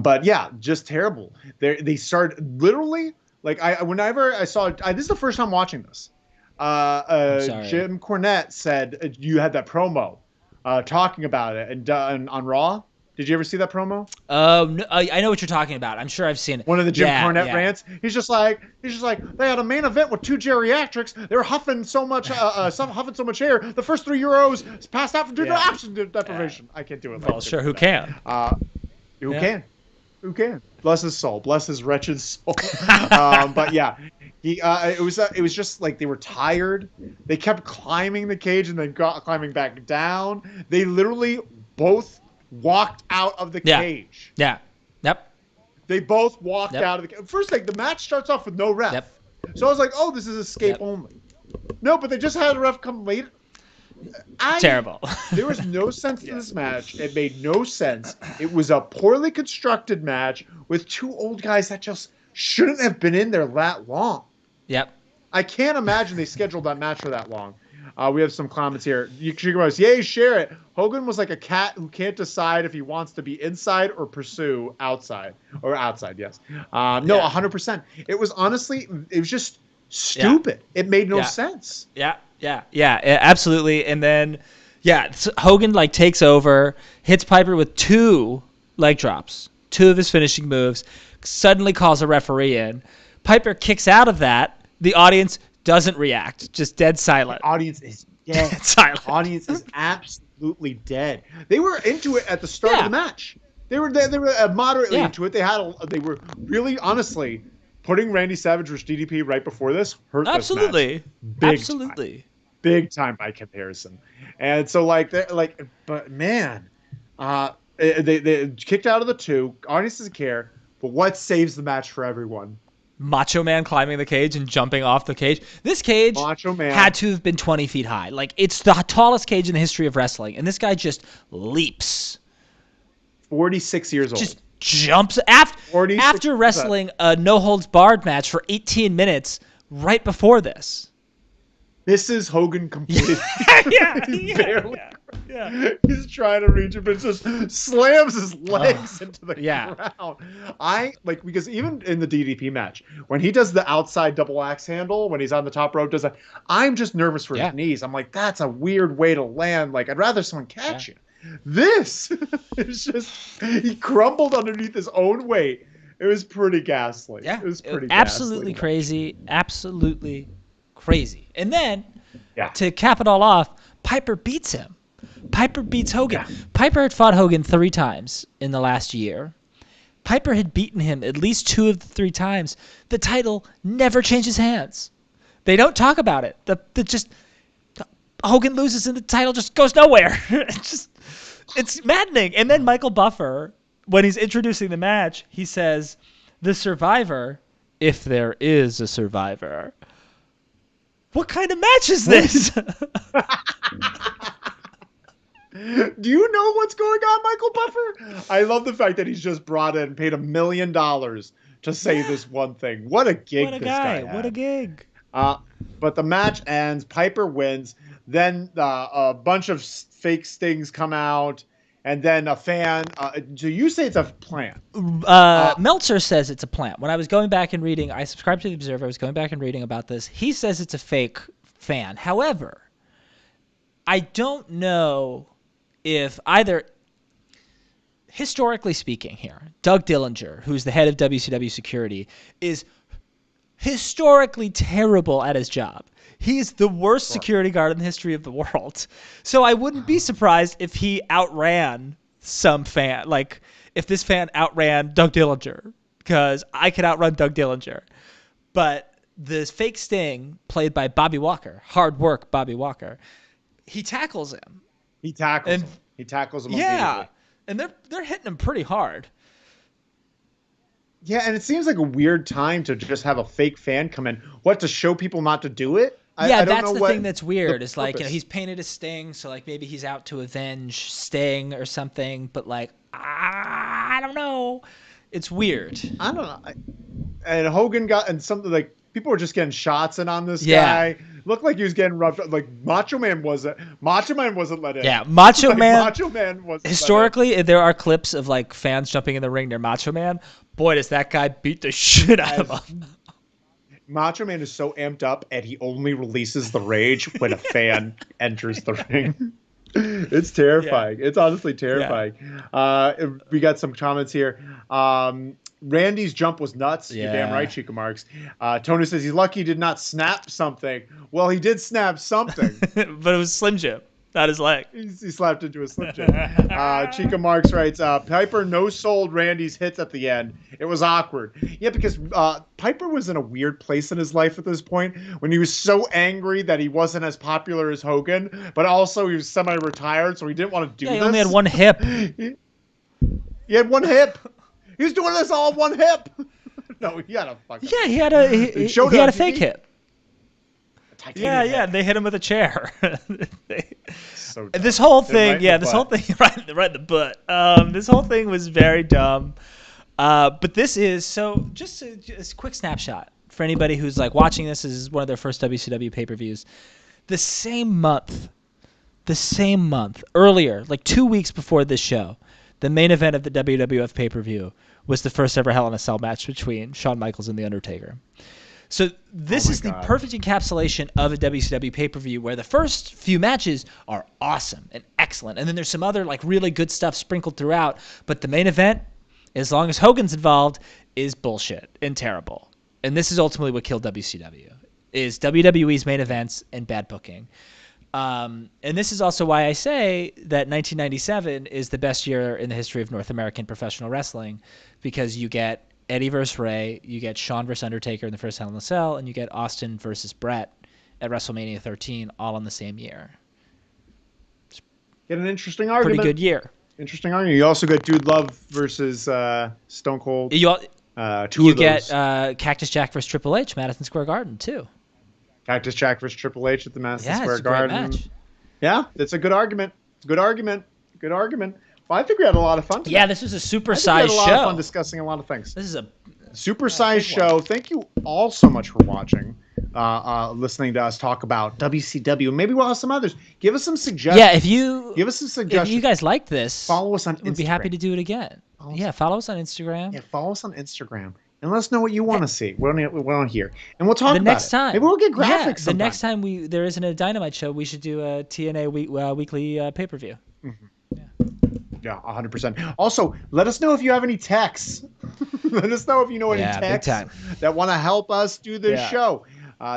But yeah, just terrible. They started literally, like, whenever I saw it, this is the first time watching this. Jim Cornette said you had that promo talking about it and on Raw. Did you ever see that promo? No, I know what you're talking about. I'm sure I've seen it. One of the Jim Cornette rants. He's just like they had a main event with 2 geriatrics. They were huffing so much air. The first 3 euros passed out due to oxygen deprivation. I can't do it. Well, sure. Who can? Who can? Who can? Bless his soul. Bless his wretched soul. But yeah, it was just like they were tired. They kept climbing the cage and then climbing back down. They literally both walked out of the cage. Yeah. Yep. They both walked out of the cage. First thing, the match starts off with no ref. Yep. So I was like, oh, this is escape only. No, but they just had a ref come later. Terrible. There was no sense to this match. It made no sense. It was a poorly constructed match with 2 old guys that just shouldn't have been in there that long. Yep. I can't imagine they scheduled that match for that long. We have some comments here. You can yay, share it. Hogan was like a cat who can't decide if he wants to be inside or pursue outside. Or outside, yes. No, 100%. It was honestly, it was just stupid. It made no sense. Yeah, absolutely. And then, Hogan like takes over, hits Piper with 2 leg drops, 2 of his finishing moves, suddenly calls a referee in. Piper kicks out of that. The audience doesn't react, just dead silent. The audience is dead. Silent. The audience is absolutely dead. They were into it at the start of the match. They were moderately into it. They were really honestly putting Randy Savage versus DDP right before this hurt this match. Big time by comparison. And so but man, they kicked out of the 2. Audience doesn't care. But what saves the match for everyone? Macho Man climbing the cage and jumping off the cage. This cage had to have been 20 feet high. Like, it's the tallest cage in the history of wrestling. And this guy just leaps. 46 years old. Just jumps after wrestling a no-holds-barred match for 18 minutes right before this. This is Hogan completely. He's trying to reach it, but just slams his legs into the ground. Because even in the DDP match, when he does the outside double axe handle, when he's on the top rope, does that, I'm just nervous for his knees. I'm like, that's a weird way to land. Like, I'd rather someone catch you. This is just, he crumbled underneath his own weight. It was pretty ghastly. Yeah. It was pretty absolutely ghastly. Crazy. Absolutely crazy. And then, to cap it all off, Piper beats him. Piper beats Hogan. Yeah. Piper had fought Hogan 3 times in the last year. Piper had beaten him at least 2 of the 3 times. The title never changes hands. They don't talk about it. Hogan loses and the title just goes nowhere. It's maddening. And then Michael Buffer, when he's introducing the match, he says, "The survivor, if there is a survivor." What kind of match is this? Do you know what's going on, Michael Buffer? I love the fact that he's just brought in, paid $1 million to say this one thing. What a gig this guy had. What a gig. But the match ends. Piper wins. Then a bunch of fake stings come out. And then a fan. So you say it's a plant. Meltzer says it's a plant. When I was going back and reading, I subscribed to the Observer. I was going back and reading about this. He says it's a fake fan. However, I don't know if either, historically speaking here, Doug Dillinger, who's the head of WCW security, is historically terrible at his job. He's the worst security guard in the history of the world. So I wouldn't be surprised if he outran some fan, like if this fan outran Doug Dillinger, because I could outrun Doug Dillinger. But the fake Sting, played by Bobby Walker, hard work Bobby Walker, he tackles him. He tackles him. He tackles him immediately. And they're hitting him pretty hard. Yeah, and it seems like a weird time to just have a fake fan come in. What, to show people not to do it? Yeah, that's the thing that's weird. It's like, he's painted as Sting, so like maybe he's out to avenge Sting or something, but like, I don't know. It's weird. I don't know. And Hogan got, something like, people were just getting shots in on this guy. Looked like he was getting roughed up. Like Macho Man wasn't let in. Yeah, Macho Man. Macho Man was historically, there are clips of like fans jumping in the ring near Macho Man. Boy, does that guy beat the shit out of him. Macho Man is so amped up, and he only releases the rage when a fan enters the ring. It's terrifying. It's honestly terrifying. We got some comments here. Randy's jump was nuts. You're damn right, Chica Marks. Tony says he's lucky he did not snap something. Well, he did snap something. But it was Slim Jim, not his leg. He slapped into a Slim Jim. Chica Marks writes, Piper no-sold Randy's hits at the end. It was awkward. Yeah, because Piper was in a weird place in his life at this point when he was so angry that he wasn't as popular as Hogan, but also he was semi-retired, so he didn't want to do this. He only had one hip. He had one hip. He was doing this all one hip. No, he had a fucking... Yeah, he had a fake hip. Yeah, they hit him with a chair. This whole thing, this whole thing, right in the butt. This whole thing was very dumb. But this is, so just a quick snapshot for anybody who's like watching this is one of their first WCW pay-per-views. The same month, earlier, like 2 weeks before this show, the main event of the WWF pay-per-view was the first ever Hell in a Cell match between Shawn Michaels and The Undertaker. So this is the perfect encapsulation of a WCW pay-per-view where the first few matches are awesome and excellent. And then there's some other like really good stuff sprinkled throughout. But the main event, as long as Hogan's involved, is bullshit and terrible. And this is ultimately what killed WCW, is WWE's main events and bad booking. And this is also why I say that 1997 is the best year in the history of North American professional wrestling, because you get Eddie versus Ray, you get Shawn versus Undertaker in the first Hell in a Cell, and you get Austin versus Brett at WrestleMania 13 all in the same year. Get an interesting argument. Pretty good year. Interesting argument. You also got Dude Love versus Stone Cold. You get Cactus Jack versus Triple H, Madison Square Garden, too. Cactus Jack versus Triple H at the Madison Square it's a Garden. great match. Yeah, it's a good argument. Good argument. Well, I think we had a lot of fun today. Yeah, this was a supersized show. We had a lot of fun discussing a lot of things. This is a supersized show. Thank you all so much for watching, listening to us talk about WCW. Maybe we'll have some others. Give us some suggestions. Yeah, give us some suggestions. If you guys like this, follow us on Instagram. We'd be happy to do it again. Follow us on Instagram. Yeah, follow us on Instagram. And let us know what you want to see. We want to hear. And we'll talk about it. The next time. Maybe we'll get graphics the next time there isn't a Dynamite show, we should do a TNA weekly pay-per-view. Mm-hmm. Yeah, 100%. Also, let us know if you have any techs. Let us know if you know any techs that want to help us do this show.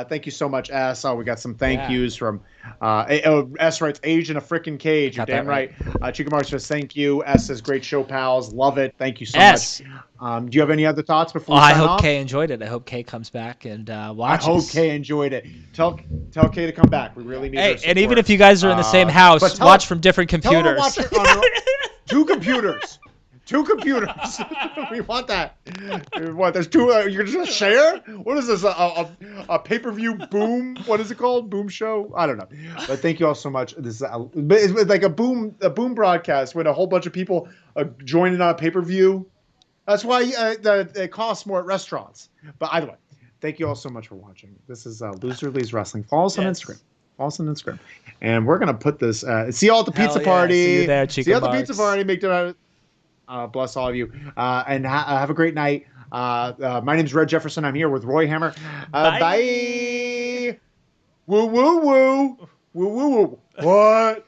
Thank you so much, S. We got some thank yous from S writes, Age in a frickin' cage. You're damn right. Chica Mark says, thank you. S says, great show, pals. Love it. Thank you so much. Do you have any other thoughts before we sign off? I hope Kay enjoyed it. I hope Kay comes back and watches. I hope Kay enjoyed it. Tell Kay to come back. We really need her support. And even if you guys are in the same house, watch from different computers. Two computers. We want that. What? There's two. You're just gonna share? What is this? A pay-per-view boom? What is it called? Boom show? I don't know. But thank you all so much. This is it's like a boom broadcast with a whole bunch of people joining on a pay-per-view. That's why it costs more at restaurants. But either way, thank you all so much for watching. This is Loser Leaves Wrestling. Follow us on Instagram. And we're gonna put this. See you all at the pizza party. See you there, Chica See you at the Marks. pizza party. Make it. Bless all of you. And have a great night. My name's Red Jefferson. I'm here with Roy Hammer. Bye. Woo woo woo. Woo woo woo. What?